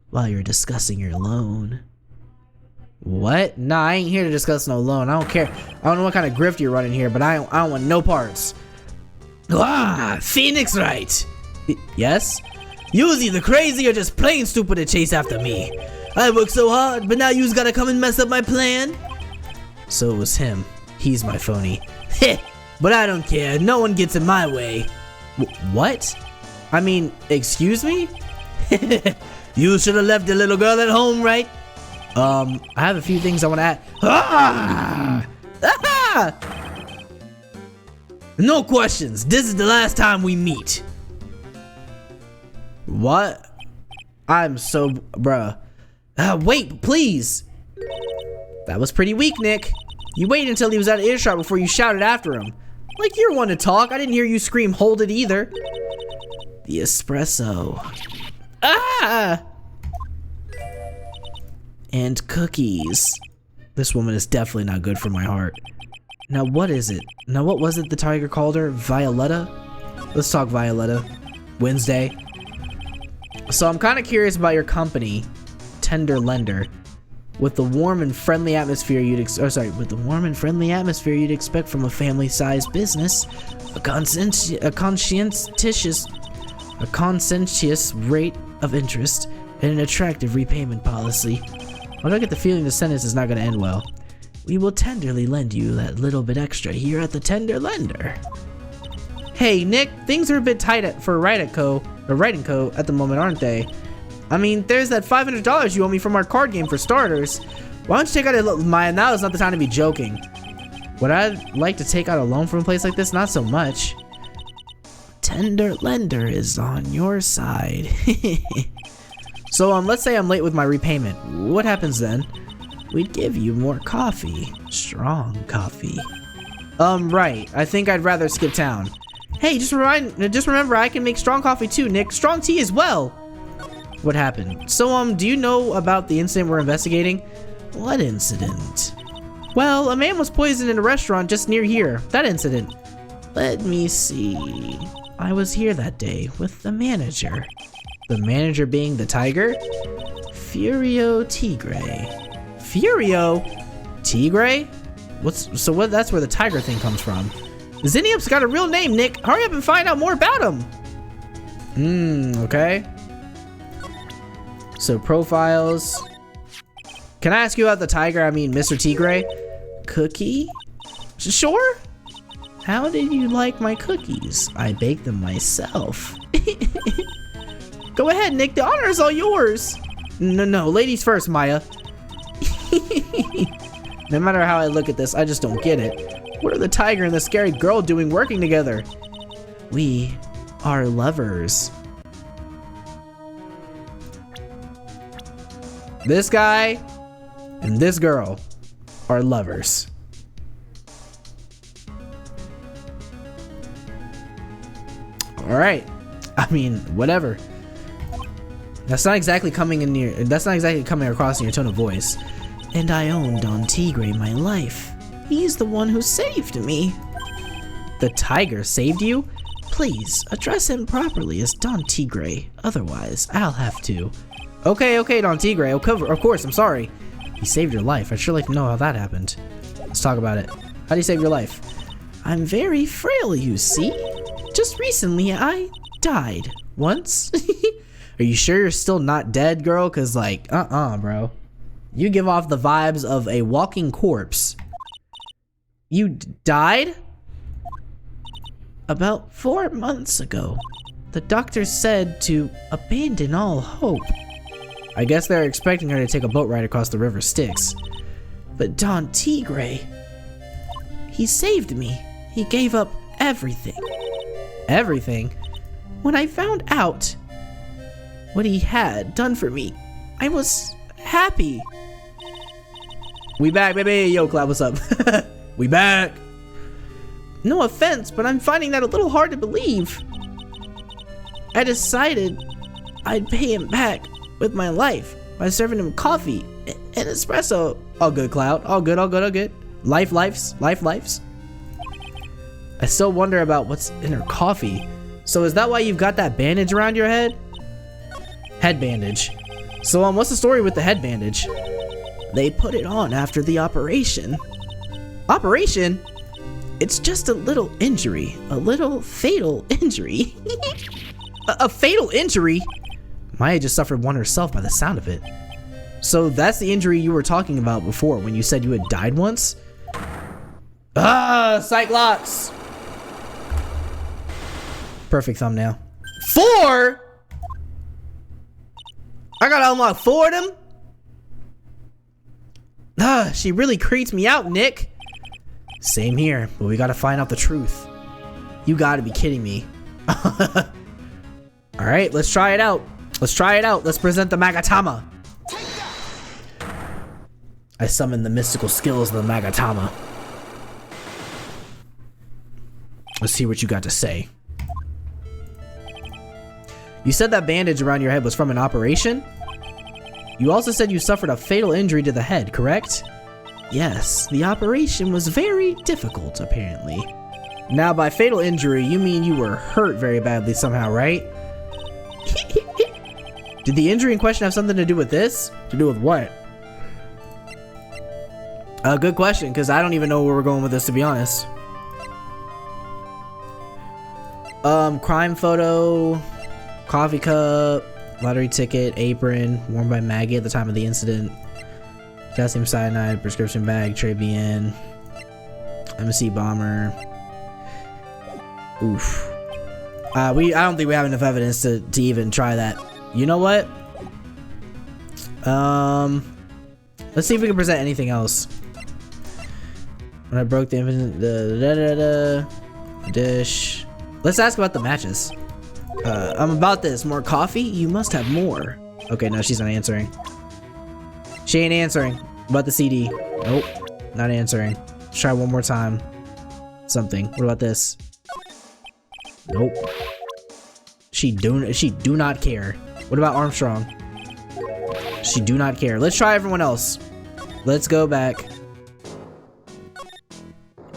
while you're discussing your loan. What? Nah, I ain't here to discuss no loan. I don't care. I don't know what kind of grift you're running here, but I don't want no parts. Ah, Phoenix Wright. Yes? You was either crazy or just plain stupid to chase after me. I worked so hard, but now you's gotta come and mess up my plan? So it was him. He's my phony. Heh, but I don't care. No one gets in my way. What? I mean, excuse me? You should have left the little girl at home, right? I have a few things I want to add. Ah! Ah! No questions. This is the last time we meet. What? I'm so... Bruh. Wait, please. That was pretty weak, Nick. You waited until he was out of earshot before you shouted after him. Like you're one to talk. I didn't hear you scream, hold it either. The espresso. Ah! And cookies. This woman is definitely not good for my heart. Now what is it? Now what was it the tiger called her? Violetta? Let's talk Violetta. Wednesday. So I'm kind of curious about your company, Tender Lender. With the warm and friendly atmosphere you'd expect from a family-sized business, a conscientious rate of interest, and an attractive repayment policy. Why do I get the feeling the sentence is not going to end well? We will tenderly lend you that little bit extra here at the Tender Lender. Hey, Nick, things are a bit tight for Wright & Co. at the moment, aren't they? I mean, there's that $500 you owe me from our card game for starters. Why don't you take out a loan? Maya, now is not the time to be joking. Would I like to take out a loan from a place like this? Not so much. Tender Lender is on your side. So, let's say I'm late with my repayment. What happens then? We'd give you more coffee. Strong coffee. Right. I think I'd rather skip town. Hey, just remember I can make strong coffee too, Nick. Strong tea as well. What happened? So, do you know about the incident we're investigating? What incident? Well, a man was poisoned in a restaurant just near here. That incident. Let me see. I was here that day with the manager. The manager being the tiger? Furio Tigre. Furio? Tigre? That's where the tiger thing comes from. Zinniup's got a real name, Nick. Hurry up and find out more about him. Okay. So profiles. Can I ask you about the tiger? I mean, Mr. Tigre? Cookie? Sure. How did you like my cookies? I baked them myself. Go ahead, Nick. The honor is all yours. No, ladies first, Maya. No matter how I look at this, I just don't get it. What are the tiger and the scary girl doing working together? We are lovers. This guy and this girl are lovers. Alright. I mean, whatever. That's not exactly coming across in your tone of voice. And I owe Don Tigre my life. He's the one who saved me. The tiger saved you? Please, address him properly as Don Tigre. Otherwise, I'll have to. Okay, Don Tigre. Of course, I'm sorry. He saved your life. I'd sure like to know how that happened. Let's talk about it. How do you save your life? I'm very frail, you see. Just recently, I died. Once. Are you sure you're still not dead, girl? Cause like, bro. You give off the vibes of a walking corpse. You died? About 4 months ago. The doctor said to abandon all hope. I guess they're expecting her to take a boat ride across the river Styx. But Don Tigre, he saved me. He gave up everything. Everything? When I found out what he had done for me, I was happy. We back, baby. Yo, Cloud, what's up? We back. No offense, but I'm finding that a little hard to believe. I decided I'd pay him back with my life by serving him coffee and espresso. All good, Cloud. All good, all good, all good. Life lives. I still wonder about what's in her coffee. So is that why you've got that bandage around your head? Head bandage. So what's the story with the head bandage? They put it on after the operation. Operation? It's just a little injury. A little fatal injury. a fatal injury? Maya just suffered one herself by the sound of it. So that's the injury you were talking about before when you said you had died once? Cyclops! Perfect thumbnail. 4? I gotta unlock 4 of them? She really creeps me out, Nick. Same here, but we gotta find out the truth. You gotta be kidding me. Alright, let's try it out. Let's present the Magatama. I summon the mystical skills of the Magatama. Let's see what you got to say. You said that bandage around your head was from an operation? You also said you suffered a fatal injury to the head, correct? Yes, the operation was very difficult, apparently. Now, by fatal injury, you mean you were hurt very badly somehow, right? Did the injury in question have something to do with this? To do with what? Good question, because I don't even know where we're going with this, to be honest. Crime photo, coffee cup, lottery ticket, apron, worn by Maggie at the time of the incident, potassium cyanide, prescription bag, Tribune, MC bomber. Oof. I don't think we have enough evidence to even try that. You know what? Let's see if we can present anything else. When I broke the dish. Let's ask about the matches. I'm about this. More coffee? You must have more. Okay, no, she's not answering. She ain't answering. About the CD. Nope. Not answering. Let's try one more time. Something. What about this? Nope. She do not care. What about Armstrong? She do not care. Let's try everyone else. Let's go back.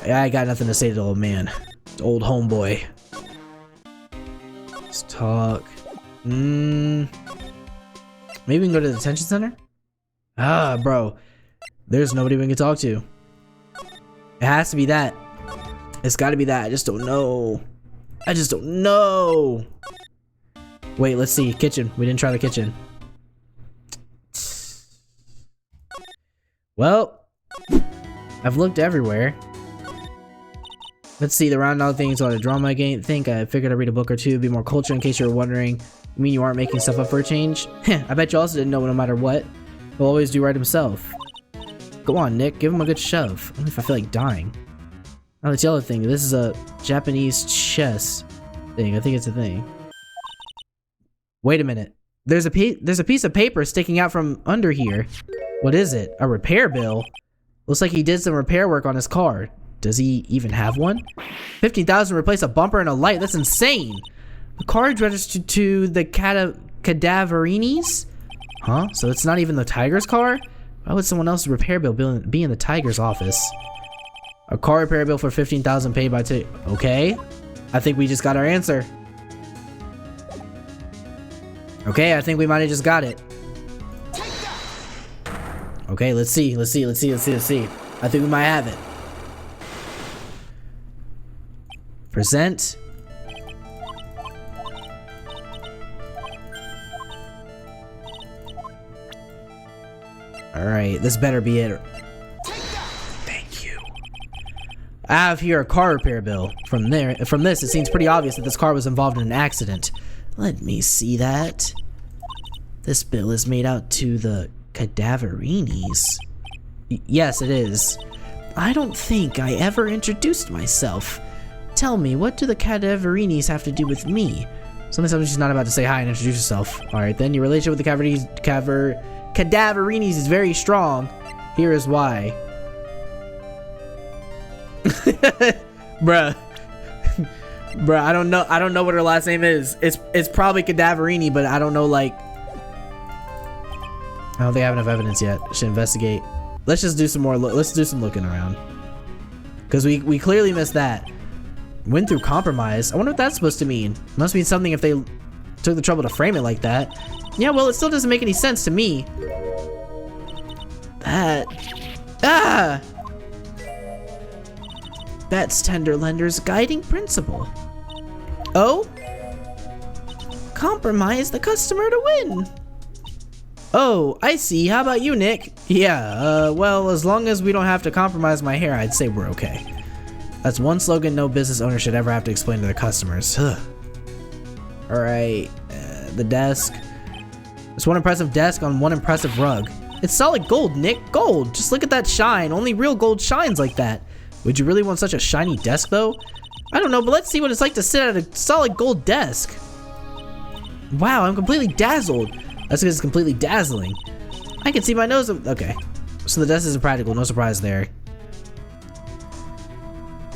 I got nothing to say to the old man. Old homeboy. Let's talk. Maybe we can go to the detention center? Bro. There's nobody we can talk to. It has to be that. It's gotta be that. I just don't know. Wait, let's see. Kitchen. We didn't try the kitchen. Well, I've looked everywhere. Let's see, the round out things on a drama game. I figured I'd read a book or two, be more culture in case you're wondering. You mean you aren't making stuff up for a change? I bet you also didn't know no matter what. He'll always do right himself. Go on, Nick, give him a good shove. Only if I feel like dying. Oh, that's the other thing. This is a Japanese chess thing. I think it's a thing. Wait a minute. There's a piece of paper sticking out from under here. What is it? A repair bill? Looks like he did some repair work on his car. Does he even have one? 15,000 to replace a bumper and a light. That's insane. The car is registered to the Cadaverinis? Huh? So it's not even the Tiger's car? Why would someone else's repair bill be in the Tiger's office? A car repair bill for $15,000 paid by okay. I think we just got our answer. Okay, I think we might have just got it. Okay, let's see. I think we might have it. Present. Alright, this better be it. Thank you. I have here a car repair bill. From this, it seems pretty obvious that this car was involved in an accident. Let me see that. This bill is made out to the Cadaverinis. Yes, it is. I don't think I ever introduced myself. Tell me, what do the Cadaverinis have to do with me? Sometimes she's not about to say hi and introduce herself. Alright, then your relationship with the Cadaverinis is very strong. Here is why. Bruh. Bruh, I don't know what her last name is. It's probably Cadaverini, but I don't know, like, I don't think I have enough evidence yet. Should investigate. Let's just do some more. Let's do some looking around. Because we clearly missed that. Went through compromise. I wonder what that's supposed to mean. Must mean something if they took the trouble to frame it like that. Yeah, well, it still doesn't make any sense to me. That's Tenderlender's guiding principle. Oh? Compromise the customer to win. Oh, I see. How about you, Nick? Yeah, well, as long as we don't have to compromise my hair, I'd say we're okay. That's one slogan no business owner should ever have to explain to their customers. Alright, the desk. It's one impressive desk on one impressive rug. It's solid gold, Nick. Gold. Just look at that shine. Only real gold shines like that. Would you really want such a shiny desk, though? I don't know, but let's see what it's like to sit at a solid gold desk. Wow, I'm completely dazzled. That's because it's completely dazzling. I can see my nose. Okay. So the desk isn't practical. No surprise there.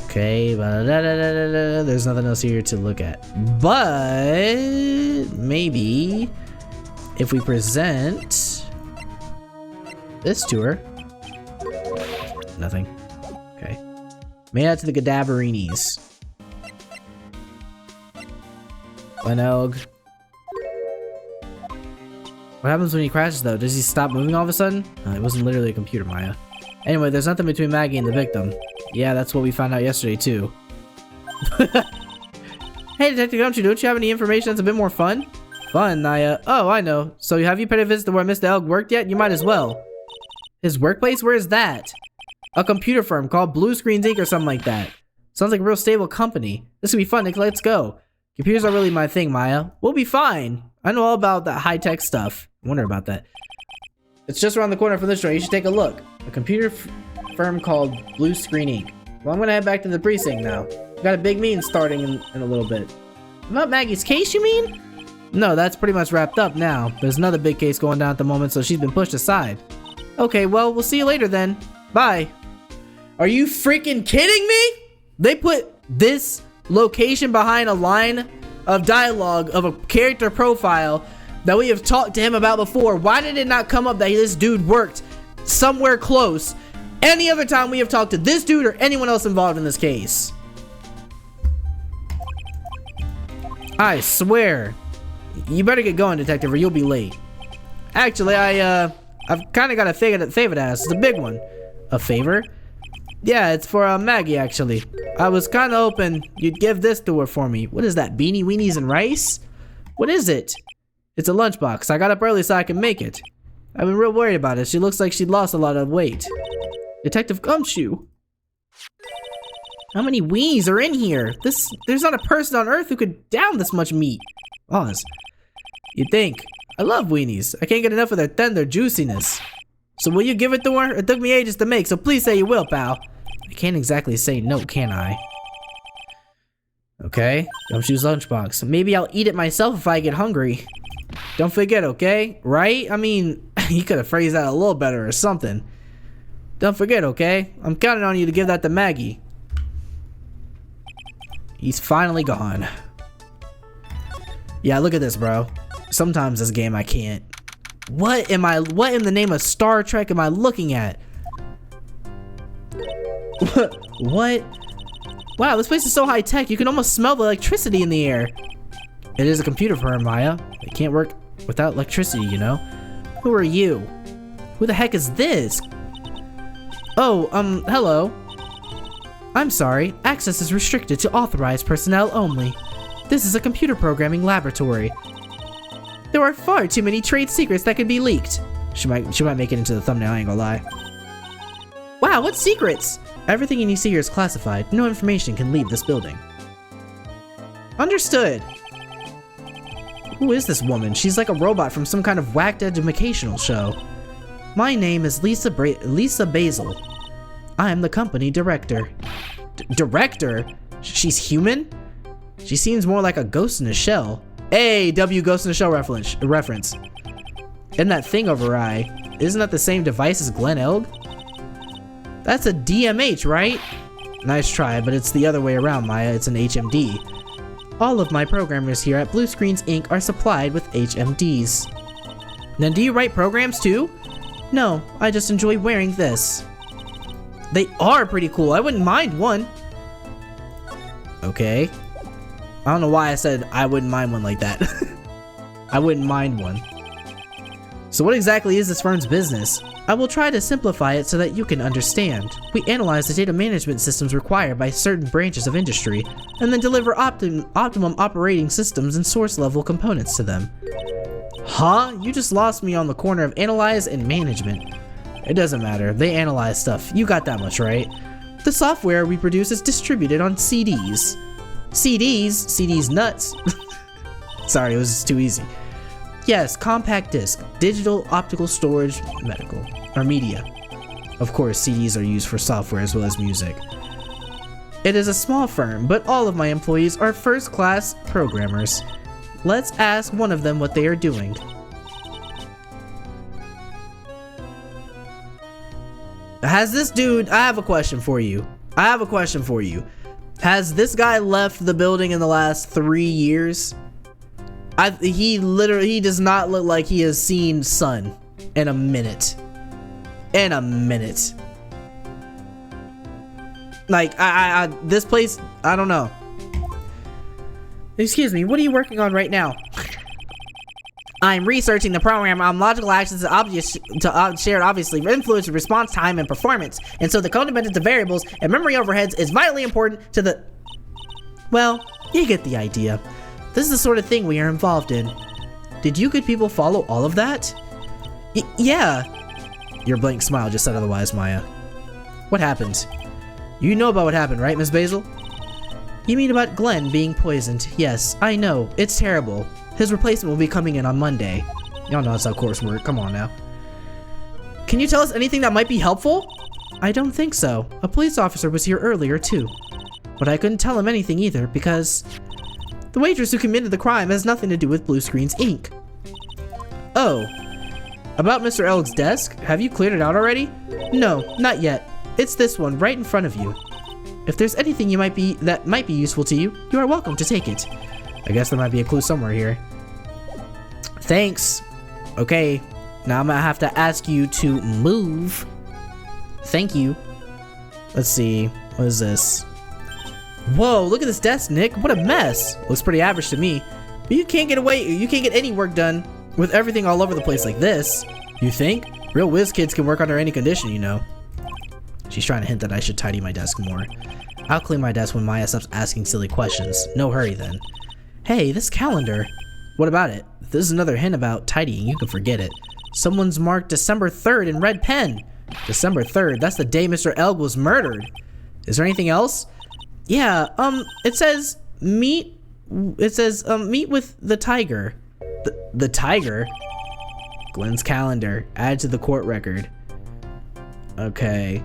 Okay. There's nothing else here to look at. But maybe if we present this to her. Nothing. Okay. Made out to the Cadaverinis. Lenelg. What happens when he crashes, though? Does he stop moving all of a sudden? It wasn't literally a computer, Maya. Anyway, there's nothing between Maggie and the victim. Yeah, that's what we found out yesterday, too. Hey, Detective Gumshoe, don't you have any information that's a bit more fun? Fun, Naya. Oh, I know. So have you paid a visit to where Mr. Elg worked yet? You might as well. His workplace? Where is that? A computer firm called Blue Screens Inc. or something like that. Sounds like a real stable company. This could be fun, Nick. Let's go. Computers are really my thing, Maya. We'll be fine. I know all about that high-tech stuff. I wonder about that. It's just around the corner from this joint. You should take a look. A computer firm called Blue Screen Inc. Well, I'm gonna head back to the precinct now. We've got a big meeting starting in a little bit. About Maggie's case, you mean? No, that's pretty much wrapped up now. There's another big case going down at the moment, so she's been pushed aside. Okay, well, we'll see you later then. Bye. Are you freaking kidding me? They put this location behind a line of dialogue of a character profile that we have talked to him about before. Why did it not come up that this dude worked somewhere close any other time we have talked to this dude or anyone else involved in this case? I swear. You better get going, detective, or you'll be late. Actually, I've kind of got a favor to ask. It's a big one. A favor? Yeah, it's for Maggie, actually. I was kind of hoping you'd give this to her for me. What is that, beanie weenies and rice? What is it? It's a lunchbox. I got up early so I can make it. I've been real worried about it. She looks like she'd lost a lot of weight. Detective Gumshoe. How many weenies are in here? There's not a person on Earth who could down this much meat. Oz. You'd think. I love weenies. I can't get enough of their tender juiciness. So will you give it to her? It took me ages to make, so please say you will, pal. I can't exactly say no, can I? Okay. Gumshoe's lunchbox. Maybe I'll eat it myself if I get hungry. Don't forget, okay? Right? I mean, you could have phrased that a little better or something. Don't forget, okay? I'm counting on you to give that to Maggie. He's finally gone. Yeah, look at this, bro. Sometimes this game I can't. What in the name of Star Trek am I looking at? What? Wow, this place is so high tech, you can almost smell the electricity in the air. It is a computer firm, Maya. It can't work without electricity, you know? Who are you? Who the heck is this? Oh, hello. I'm sorry, access is restricted to authorized personnel only. This is a computer programming laboratory. There are far too many trade secrets that can be leaked. She might make it into the thumbnail, I ain't gonna lie. Wow, what secrets? Everything you see here is classified. No information can leave this building. Understood. Who is this woman? She's like a robot from some kind of whacked educational show. My name is Lisa Basil. I am the company director. Director? She's human? She seems more like a ghost in a shell. Hey, Ghost in a Shell reference. And that thing over her eye, isn't that the same device as Glenn Elg? That's a DMH, right? Nice try, but it's the other way around, Maya. It's an HMD. All of my programmers here at Blue Screens Inc. are supplied with HMDs. Then do you write programs too? No, I just enjoy wearing this. They are pretty cool. I wouldn't mind one. Okay. I don't know why I said I wouldn't mind one like that. I wouldn't mind one. So what exactly is this firm's business? I will try to simplify it so that you can understand. We analyze the data management systems required by certain branches of industry, and then deliver optimum operating systems and source-level components to them. Huh? You just lost me on the corner of analyze and management. It doesn't matter. They analyze stuff. You got that much, right? The software we produce is distributed on CDs. CDs nuts. Sorry, it was just too easy. Yes, compact disc, digital optical storage, medical, or media. Of course, CDs are used for software as well as music. It is a small firm, but all of my employees are first-class programmers. Let's ask one of them what they are doing. Has this dude, I have a question for you. Has this guy left the building in the last 3 years? He does not look like he has seen sun in a minute. Like, this place, I don't know. Excuse me, what are you working on right now? I'm researching the program on logical actions to shared obviously influence response time and performance, and so the codependence of variables and memory overheads is vitally important to the... Well, you get the idea. This is the sort of thing we are involved in. Did you good people follow all of that? Yeah. Your blank smile just said otherwise, Maya. What happened? You know about what happened, right, Miss Basil? You mean about Glenn being poisoned? Yes, I know. It's terrible. His replacement will be coming in on Monday. Y'all know that's how course work. Come on now. Can you tell us anything that might be helpful? I don't think so. A police officer was here earlier, too. But I couldn't tell him anything either, because... the waitress who committed the crime has nothing to do with Blue Screens Inc. Oh. About Mr. Elg's desk? Have you cleared it out already? No, not yet. It's this one, right in front of you. If there's anything that might be useful to you, you are welcome to take it. I guess there might be a clue somewhere here. Thanks. Okay, now I'm gonna have to ask you to move. Thank you. Let's see, what is this? Whoa, look at this desk, Nick. What a mess. Looks pretty average to me. But you can't get any work done with everything all over the place like this. You think? Real whiz kids can work under any condition, you know. She's trying to hint that I should tidy my desk more. I'll clean my desk when Maya stops asking silly questions. No hurry then. Hey, this calendar. What about it? If this is another hint about tidying, you can forget it. Someone's marked December 3rd in red pen. December 3rd, that's the day Mr. Elg was murdered. Is there anything else? Yeah, it says meet with the tiger. The tiger? Glenn's calendar. Add to the court record. Okay.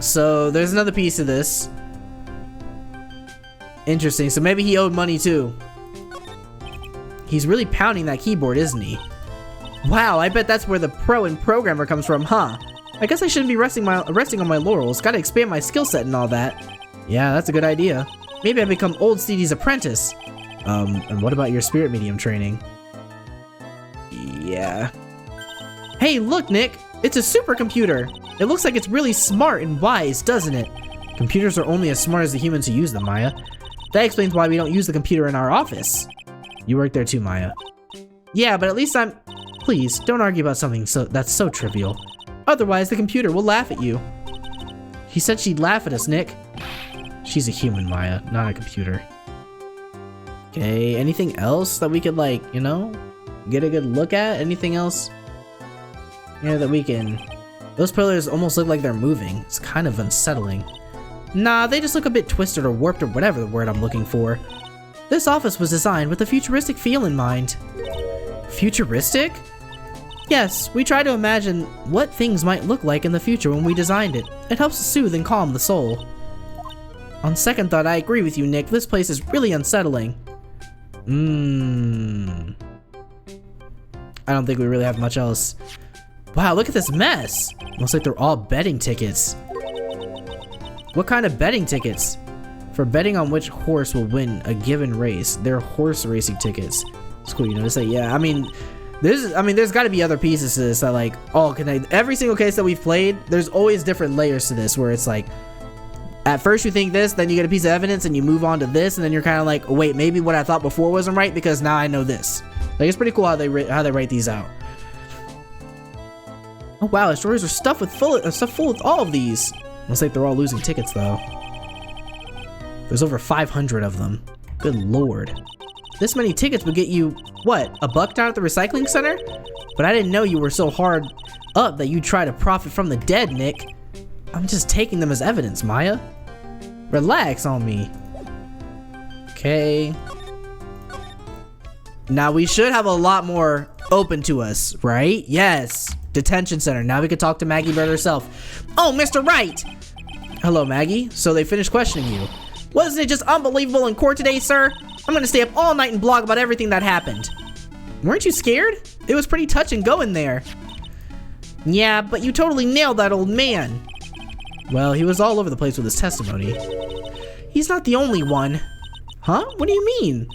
So there's another piece of this. Interesting. So maybe he owed money too. He's really pounding that keyboard, isn't he? Wow, I bet that's where the pro and programmer comes from, huh? I guess I shouldn't be resting on my laurels. Gotta expand my skill set and all that. Yeah, that's a good idea. Maybe I become old CD's apprentice. And what about your spirit medium training? Yeah. Hey, look, Nick! It's a supercomputer! It looks like it's really smart and wise, doesn't it? Computers are only as smart as the humans who use them, Maya. That explains why we don't use the computer in our office. You work there too, Maya. Yeah, but at least I'm... Please, don't argue about something that's so trivial. Otherwise, the computer will laugh at you. He said she'd laugh at us, Nick. She's a human, Maya, not a computer. Okay, anything else that we could, like, you know, get a good look at? Anything else? Yeah, that we can... Those pillars almost look like they're moving. It's kind of unsettling. Nah, they just look a bit twisted or warped or whatever the word I'm looking for. This office was designed with a futuristic feel in mind. Futuristic? Yes, we try to imagine what things might look like in the future when we designed it. It helps soothe and calm the soul. On second thought, I agree with you, Nick. This place is really unsettling. I don't think we really have much else. Wow, look at this mess! Looks like they're all betting tickets. What kind of betting tickets? For betting on which horse will win a given race, they're horse racing tickets. It's cool, you notice that? Yeah, I mean, there's got to be other pieces to this that, like, all connect. Every single case that we've played, there's always different layers to this, where it's like, at first you think this, then you get a piece of evidence, and you move on to this, and then you're kind of like, oh, wait, maybe what I thought before wasn't right because now I know this. Like, it's pretty cool how they write these out. Oh wow, the stories are stuffed full with all of these. Looks like they're all losing tickets though. There's over 500 of them. Good lord. This many tickets would get you, what, $1 down at the recycling center? But I didn't know you were so hard up that you'd try to profit from the dead, Nick. I'm just taking them as evidence, Maya. Relax on me. Okay. Now we should have a lot more open to us, right? Yes. Detention center. Now we can talk to Maggie Bird herself. Oh, Mr. Wright! Hello, Maggie. So they finished questioning you. Wasn't it just unbelievable in court today, sir? I'm gonna stay up all night and blog about everything that happened. Weren't you scared? It was pretty touch and go in there. Yeah, but you totally nailed that old man. Well, he was all over the place with his testimony. He's not the only one. Huh? What do you mean?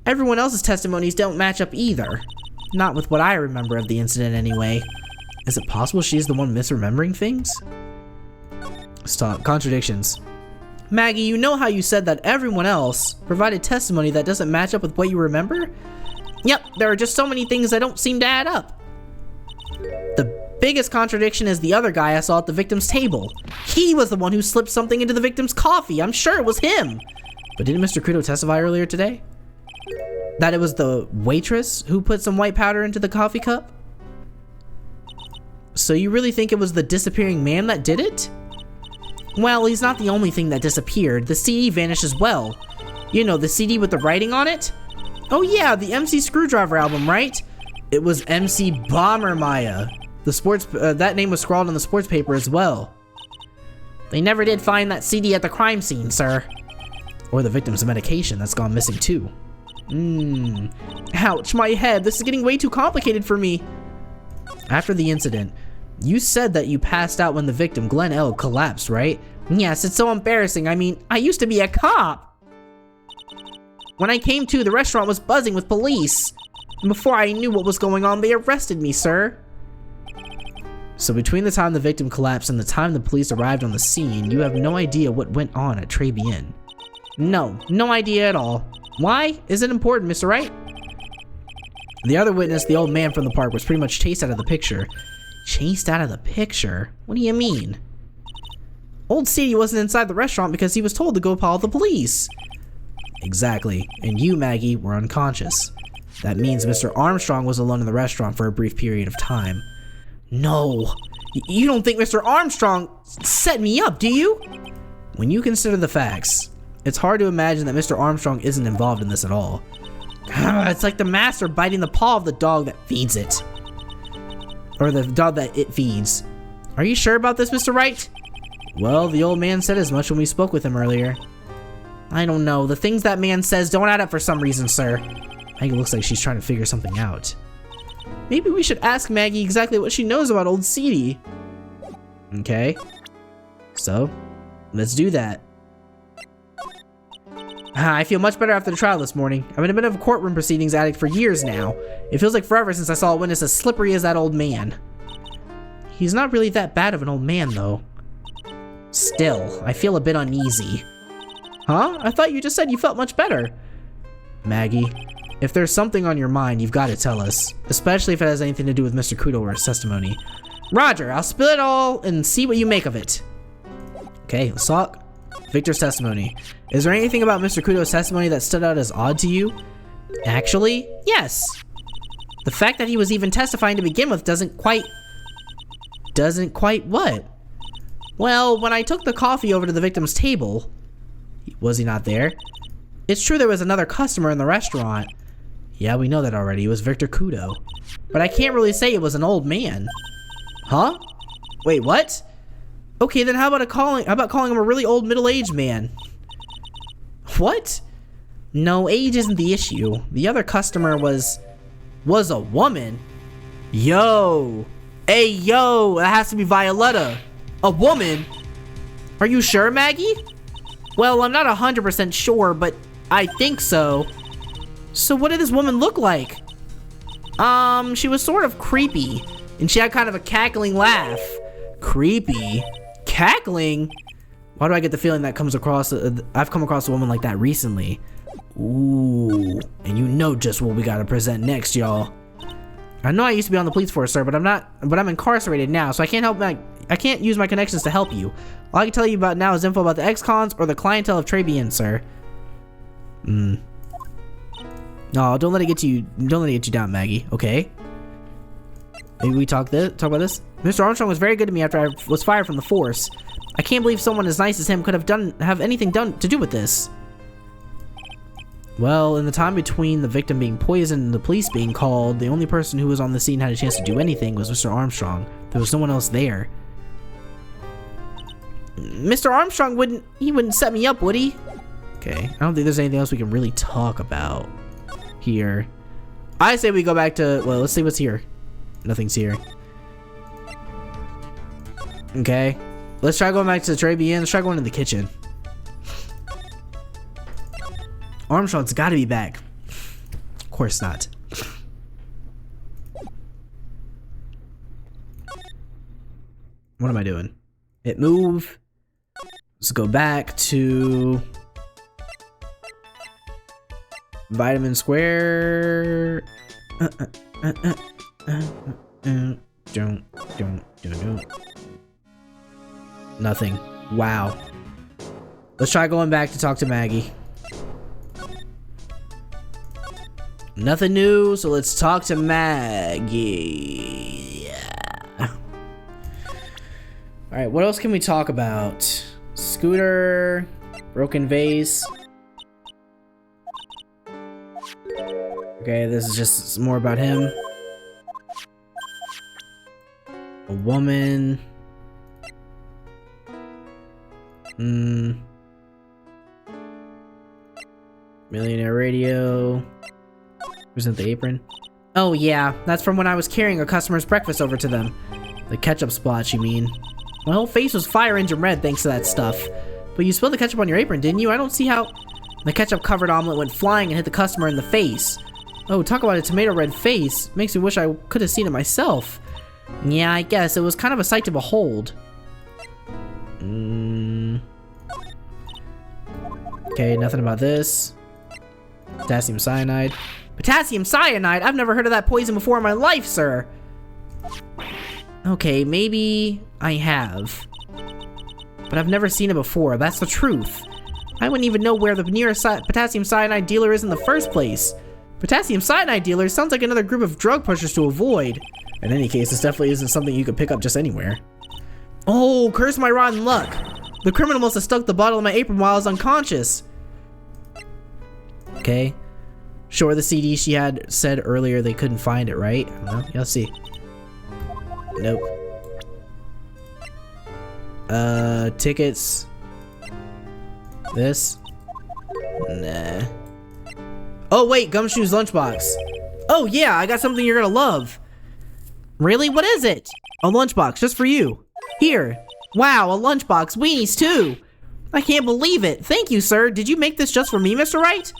Everyone else's testimonies don't match up either. Not with what I remember of the incident anyway. Is it possible she's the one misremembering things? Stop. Contradictions. Maggie, you know how you said that everyone else provided testimony that doesn't match up with what you remember? Yep, there are just so many things that don't seem to add up. The biggest contradiction is the other guy I saw at the victim's table. He was the one who slipped something into the victim's coffee. I'm sure it was him. But didn't Mr. Crudo testify earlier today? That it was the waitress who put some white powder into the coffee cup? So you really think it was the disappearing man that did it? Well, he's not the only thing that disappeared. The CD vanished as well. You know, the CD with the writing on it? Oh yeah, the MC Screwdriver album, right? It was MC Bomber, Maya. The sports, that name was scrawled on the sports paper as well. They never did find that CD at the crime scene, sir. Or the victim's medication that's gone missing too. Ouch, my head. This is getting way too complicated for me. After the incident, you said that you passed out when the victim, Glenn L., collapsed, right? Yes, it's so embarrassing. I mean, I used to be a cop. When I came to, the restaurant was buzzing with police. And before I knew what was going on, they arrested me, sir. So between the time the victim collapsed and the time the police arrived on the scene, you have no idea what went on at Tribulations. No idea at all. Why? Is it important, Mr. Wright? The other witness, the old man from the park, was pretty much chased out of the picture. Chased out of the picture? What do you mean? Old CD wasn't inside the restaurant because he was told to go call the police. Exactly. And you, Maggie, were unconscious. That means Mr. Armstrong was alone in the restaurant for a brief period of time. No. You don't think Mr. Armstrong set me up, do you? When you consider the facts, it's hard to imagine that Mr. Armstrong isn't involved in this at all. It's like the master biting the paw of the dog that feeds it. Or the dog that it feeds. Are you sure about this, Mr. Wright? Well, the old man said as much when we spoke with him earlier. I don't know. The things that man says don't add up for some reason, sir. I think it looks like she's trying to figure something out. Maybe we should ask Maggie exactly what she knows about old CD. Okay. So, let's do that. I feel much better after the trial this morning. I've been a bit of a courtroom proceedings addict for years now. It feels like forever since I saw a witness as slippery as that old man. He's not really that bad of an old man, though. Still, I feel a bit uneasy. Huh? I thought you just said you felt much better. Maggie, if there's something on your mind, you've got to tell us. Especially if it has anything to do with Mr. Kudo or his testimony. Roger, I'll spill it all and see what you make of it. Okay, let's talk. Victor's testimony. Is there anything about Mr. Kudo's testimony that stood out as odd to you? Actually, yes. The fact that he was even testifying to begin with doesn't quite what? Well, when I took the coffee over to the victim's table, was he not there? It's true there was another customer in the restaurant. Yeah, we know that already. It was Victor Kudo. But I can't really say it was an old man. Huh? Wait, what? Okay, then how about calling him a really old middle-aged man? What? No, age isn't the issue. The other customer was a woman. Yo. Hey, yo, that has to be Violetta. A woman? Are you sure, Maggie? Well, I'm not 100% sure, but I think so. So what did this woman look like? She was sort of creepy, and she had kind of a cackling laugh. Creepy? Cackling? Why do I get the feeling that I've come across a woman like that recently? Ooh, and you know just what we gotta present next, y'all. I know I used to be on the police force, sir, but I'm incarcerated now, so I can't use my connections to help you. All I can tell you about now is info about the ex-cons or the clientele of Tribulations, sir. No, don't let it get you down, Maggie, okay? Maybe we talk about this? Mr. Armstrong was very good to me after I was fired from the force. I can't believe someone as nice as him could have anything to do with this. Well, in the time between the victim being poisoned and the police being called, the only person who was on the scene had a chance to do anything was Mr. Armstrong. There was no one else there. Mr. Armstrong wouldn't set me up, would he? Okay, I don't think there's anything else we can really talk about here. I say we go back to, well, let's see what's here. Nothing's here. Okay, let's try going back to the Tribune. Let's try going to the kitchen. Armstrong's gotta be back. Of course not. What am I doing? Hit move. Let's go back to Vitamin Square. Nothing. Wow. Let's try going back to talk to Maggie. Nothing new, so let's talk to Maggie. Yeah. Alright, what else can we talk about? Scooter, broken vase. Okay, this is just more about him. A woman. Millionaire radio. Present the apron. Oh yeah, that's from when I was carrying a customer's breakfast over to them. The ketchup splotch, you mean? My whole face was fire engine red thanks to that stuff. But you spilled the ketchup on your apron, didn't you? I don't see how... The ketchup-covered omelet went flying and hit the customer in the face. Oh, talk about a tomato red face. Makes me wish I could have seen it myself. Yeah, I guess. It was kind of a sight to behold. Okay, nothing about this. Potassium cyanide. Potassium cyanide? I've never heard of that poison before in my life, sir. Okay, maybe I have. But I've never seen it before. That's the truth. I wouldn't even know where the nearest potassium cyanide dealer is in the first place. Potassium cyanide dealer sounds like another group of drug pushers to avoid. In any case, this definitely isn't something you could pick up just anywhere. Oh, curse my rotten luck. The criminal must have stuck the bottle in my apron while I was unconscious. Okay. Sure, the CD she had said earlier they couldn't find it, right? I don't know. Yeah, let's see. Nope. Tickets. This? Nah. Oh wait, Gumshoe's lunchbox. Oh yeah, I got something you're gonna love. Really? What is it? A lunchbox, just for you. Here. Wow, a lunchbox. Weenies too. I can't believe it. Thank you, sir. Did you make this just for me, Mr. Wright?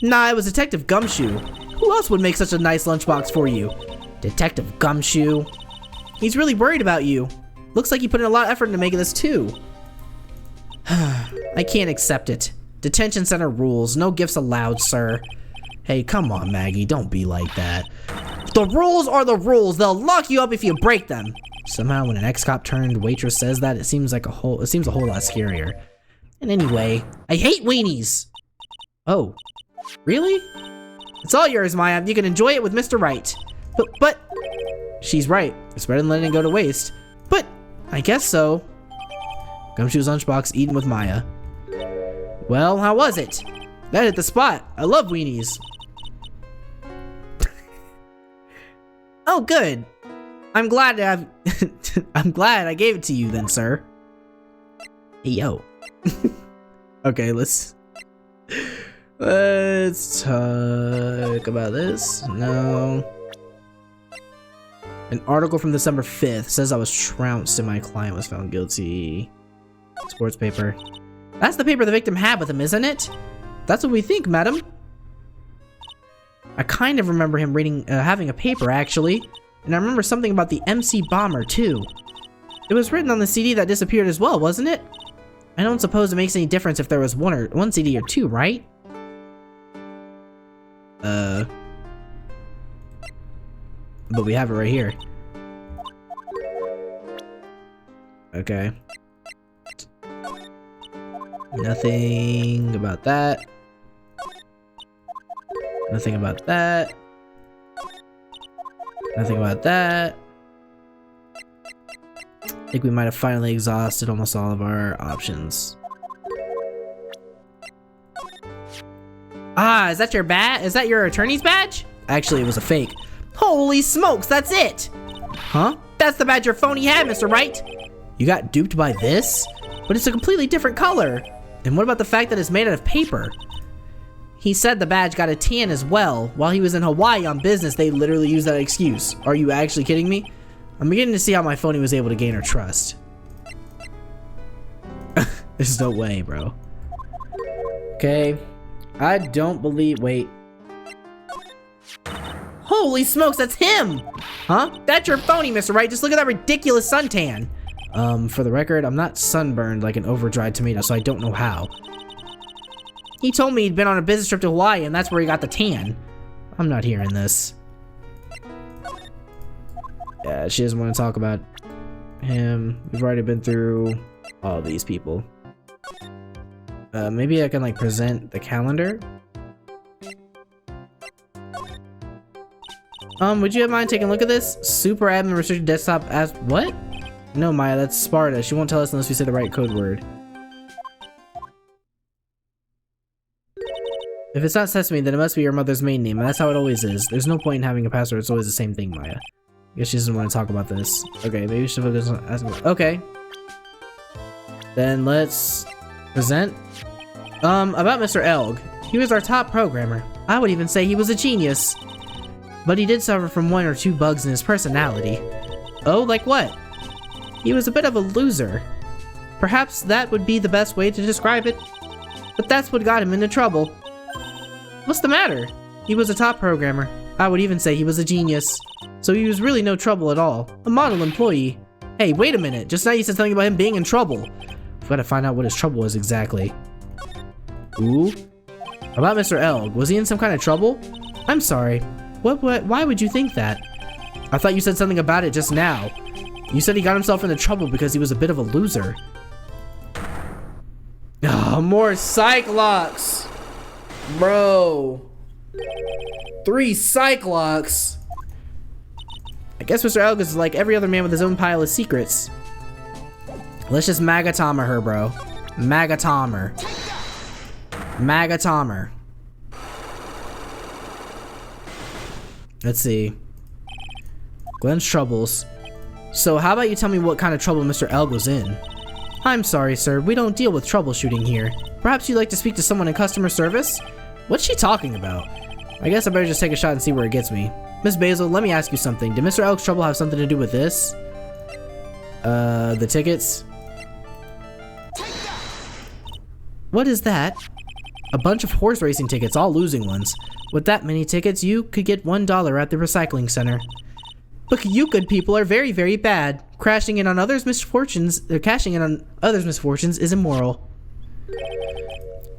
Nah, it was Detective Gumshoe. Who else would make such a nice lunchbox for you? Detective Gumshoe. He's really worried about you. Looks like you put in a lot of effort into making this too. I can't accept it. Detention center rules. No gifts allowed, sir. Hey, come on, Maggie. Don't be like that. The rules are the rules. They'll lock you up if you break them. Somehow, when an ex-cop turned waitress says that, it seems a whole lot scarier. And anyway, I hate weenies. Oh, really? It's all yours, Maya. You can enjoy it with Mr. Wright. But she's right. It's better than letting it go to waste. But I guess so. Gumshoe's lunchbox eaten with Maya. Well, how was it? That hit the spot. I love weenies. Oh, good. I'm glad I gave it to you then, sir. Hey, yo. Okay, let's talk about this. No. An article from December 5th says I was trounced and my client was found guilty. Sports paper. That's the paper the victim had with him, isn't it? That's what we think, madam. I kind of remember him reading, having a paper, actually. And I remember something about the MC Bomber, too. It was written on the CD that disappeared as well, wasn't it? I don't suppose it makes any difference if there was one CD or two, right? But we have it right here. Okay. Nothing about that. Nothing about that. Nothing about that. I think we might have finally exhausted almost all of our options. Ah, is that your badge? Is that your attorney's badge? Actually, it was a fake. Holy smokes, that's it! Huh? That's the badge your phony had, Mr. Wright! You got duped by this? But it's a completely different color! And what about the fact that it's made out of paper? He said the badge got a tan as well. While he was in Hawaii on business, they literally used that excuse. Are you actually kidding me? I'm beginning to see how my phony was able to gain her trust. There's no way, bro. Okay. I don't believe... Wait. Holy smokes, that's him! Huh? That's your phony, Mr. Wright. Just look at that ridiculous suntan. For the record, I'm not sunburned like an over-dried tomato, so I don't know how. He told me he'd been on a business trip to Hawaii, and that's where he got the tan. I'm not hearing this. Yeah, she doesn't want to talk about him. We've already been through all these people. Maybe I can, like, present the calendar? Would you mind taking a look at this? Super admin restricted desktop as what? No, Maya, that's Sparta. She won't tell us unless we say the right code word. If it's not Sesame, then it must be your mother's maiden name, and that's how it always is. There's no point in having a password, it's always the same thing, Maya. I guess she doesn't want to talk about this. Okay, maybe we should focus on asking. Okay. Then let's present. About Mr. Elg. He was our top programmer. I would even say he was a genius. But he did suffer from one or two bugs in his personality. Oh, like what? He was a bit of a loser. Perhaps that would be the best way to describe it. But that's what got him into trouble. What's the matter? He was a top programmer. I would even say he was a genius. So he was really no trouble at all. A model employee. Hey, wait a minute. Just now you said something about him being in trouble. We've got to find out what his trouble was exactly. Ooh. About Mr. Elg. Was he in some kind of trouble? I'm sorry. Why would you think that? I thought you said something about it just now. You said he got himself into trouble because he was a bit of a loser. Oh, more Cyclops! Bro. 3 Cyclops! I guess Mr. Elg is like every other man with his own pile of secrets. Let's just Magatomer her, bro. Magatomer. Magatomer. Let's see. Glenn's troubles. So how about you tell me what kind of trouble Mr. Elg was in? I'm sorry, sir. We don't deal with troubleshooting here. Perhaps you'd like to speak to someone in customer service? What's she talking about? I guess I better just take a shot and see where it gets me. Miss Basil, let me ask you something. Did Mr. Elg's trouble have something to do with this? The tickets? What is that? A bunch of horse racing tickets, all losing ones. With that many tickets, you could get $1 at the recycling center. But you good people are very, very bad. Cashing in on others' misfortunes is immoral.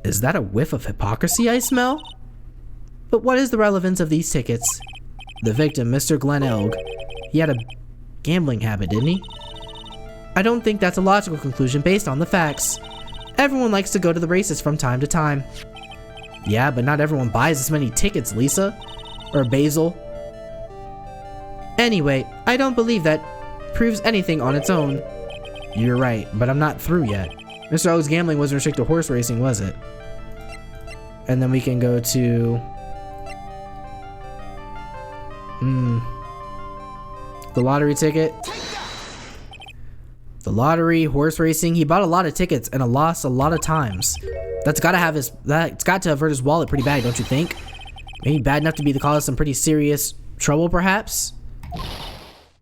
Is that a whiff of hypocrisy I smell? But what is the relevance of these tickets? The victim, Mr. Glenn Elg, he had a gambling habit, didn't he? I don't think that's a logical conclusion based on the facts. Everyone likes to go to the races from time to time. Yeah, but not everyone buys as many tickets, Lisa. Or Basil. Anyway, I don't believe that proves anything on its own. You're right, but I'm not through yet. Mr. Elg's gambling wasn't restricted to horse racing, was it? And then we can go to... the lottery ticket. The lottery, horse racing. He bought a lot of tickets and lost a lot of times. That's got to hurt his wallet pretty bad, don't you think? Maybe bad enough to be the cause of some pretty serious trouble, perhaps?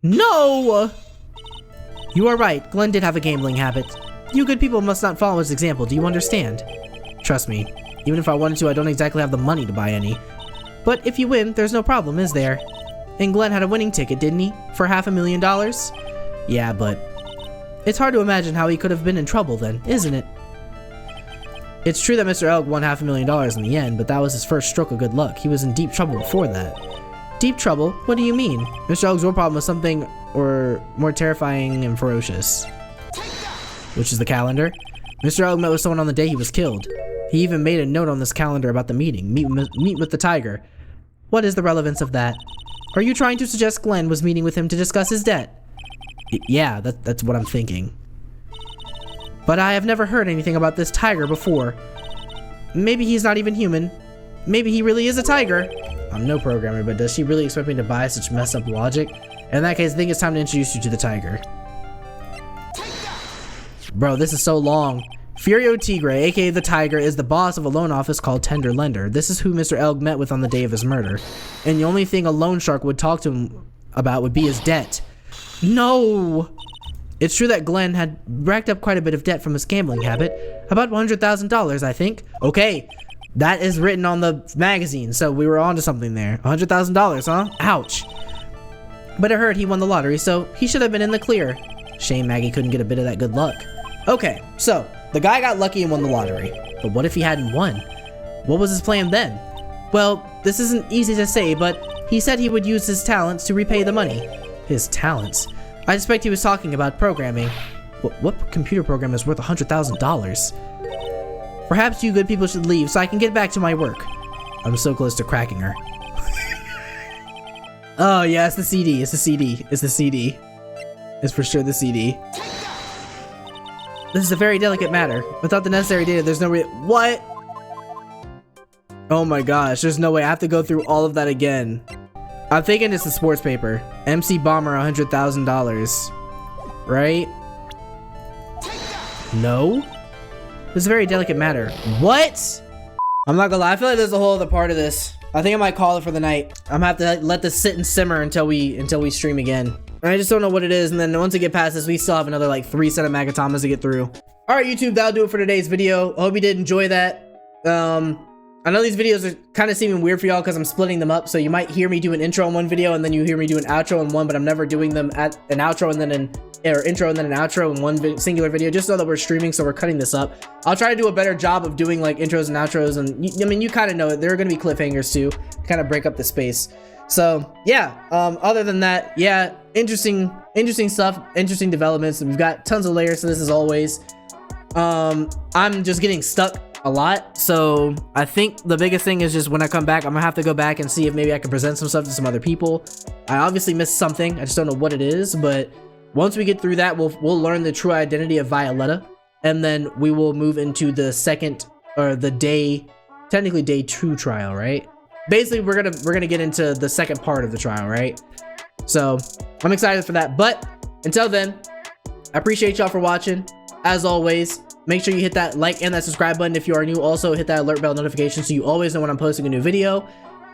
No! You are right. Glenn did have a gambling habit. You good people must not follow his example. Do you understand? Trust me. Even if I wanted to, I don't exactly have the money to buy any. But if you win, there's no problem, is there? And Glenn had a winning ticket, didn't he? For $500,000? Yeah, but... it's hard to imagine how he could have been in trouble then, isn't it? It's true that Mr. Elg won $500,000 in the end, but that was his first stroke of good luck. He was in deep trouble before that. Deep trouble? What do you mean? Mr. Elg's real problem was something or more terrifying and ferocious. Which is the calendar. Mr. Elg met with someone on the day he was killed. He even made a note on this calendar about the meeting. Meet with the tiger. What is the relevance of that? Are you trying to suggest Glenn was meeting with him to discuss his debt? Yeah, that's what I'm thinking. But I have never heard anything about this tiger before. Maybe he's not even human. Maybe he really is a tiger. I'm no programmer, but does she really expect me to buy such messed up logic? In that case, I think it's time to introduce you to the tiger. Bro, this is so long. Furio Tigre, aka the Tiger, is the boss of a loan office called Tender Lender. This is who Mr. Elg met with on the day of his murder. And the only thing a loan shark would talk to him about would be his debt. No! It's true that Glenn had racked up quite a bit of debt from his gambling habit. About $100,000, I think. Okay, that is written on the magazine, so we were onto something there. $100,000, huh? Ouch. But I heard he won the lottery, so he should have been in the clear. Shame Maggie couldn't get a bit of that good luck. Okay, so the guy got lucky and won the lottery. But what if he hadn't won? What was his plan then? Well, this isn't easy to say, but he said he would use his talents to repay the money. His talents? I suspect he was talking about programming. What computer program is worth $100,000? Perhaps you good people should leave so I can get back to my work. I'm so close to cracking her. Oh yeah, it's the CD, it's the CD, it's the CD. It's for sure the CD. This is a very delicate matter. Without the necessary data, there's no what? Oh my gosh, there's no way. I have to go through all of that again. I'm thinking it's the sports paper. MC Bomber, $100,000. Right? No? This is a very delicate matter. What? I'm not gonna lie, I feel like there's a whole other part of this. I think I might call it for the night. I'm gonna have to let this sit and simmer until we stream again. I just don't know what it is, and then once we get past this, we still have another like 3 set of Magatamas to get through. Alright YouTube, that'll do it for today's video. I hope you did enjoy that. I know these videos are kind of seeming weird for y'all because I'm splitting them up, so you might hear me do an intro in one video and then you hear me do an outro in one, but I'm never doing them at an outro and then an intro and then an outro in one singular video, just so that we're streaming, so we're cutting this up. I'll try to do a better job of doing like intros and outros, and I mean, you kind of know it. There are going to be cliffhangers too, to kind of break up the space. So yeah, other than that, yeah, interesting stuff, interesting developments. We've got tons of layers to this as always. I'm just getting stuck a lot, so I think the biggest thing is just when I come back, I'm gonna have to go back and see if maybe I can present some stuff to some other people. I obviously missed something, I just don't know what it is, but once we get through that, we'll learn the true identity of Violetta, and then we will move into the second, or the technically day 2 trial, right? Basically, we're gonna get into the second part of the trial, right? So I'm excited for that, but until then, I appreciate y'all for watching. As always, make sure you hit that like and that subscribe button if you are new. Also, hit that alert bell notification so you always know when I'm posting a new video.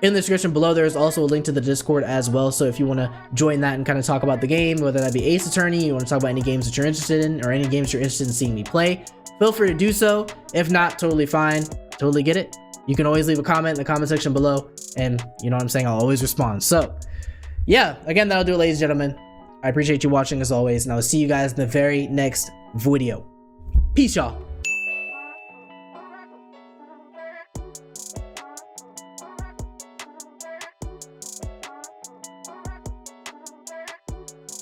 In the description below, there is also a link to the Discord as well. So if you want to join that and kind of talk about the game, whether that be Ace Attorney, you want to talk about any games that you're interested in, or any games you're interested in seeing me play, feel free to do so. If not, totally fine. Totally get it. You can always leave a comment in the comment section below, and you know what I'm saying, I'll always respond. So yeah, again, that'll do it, ladies and gentlemen. I appreciate you watching as always, and I'll see you guys in the very next video. Peace, y'all.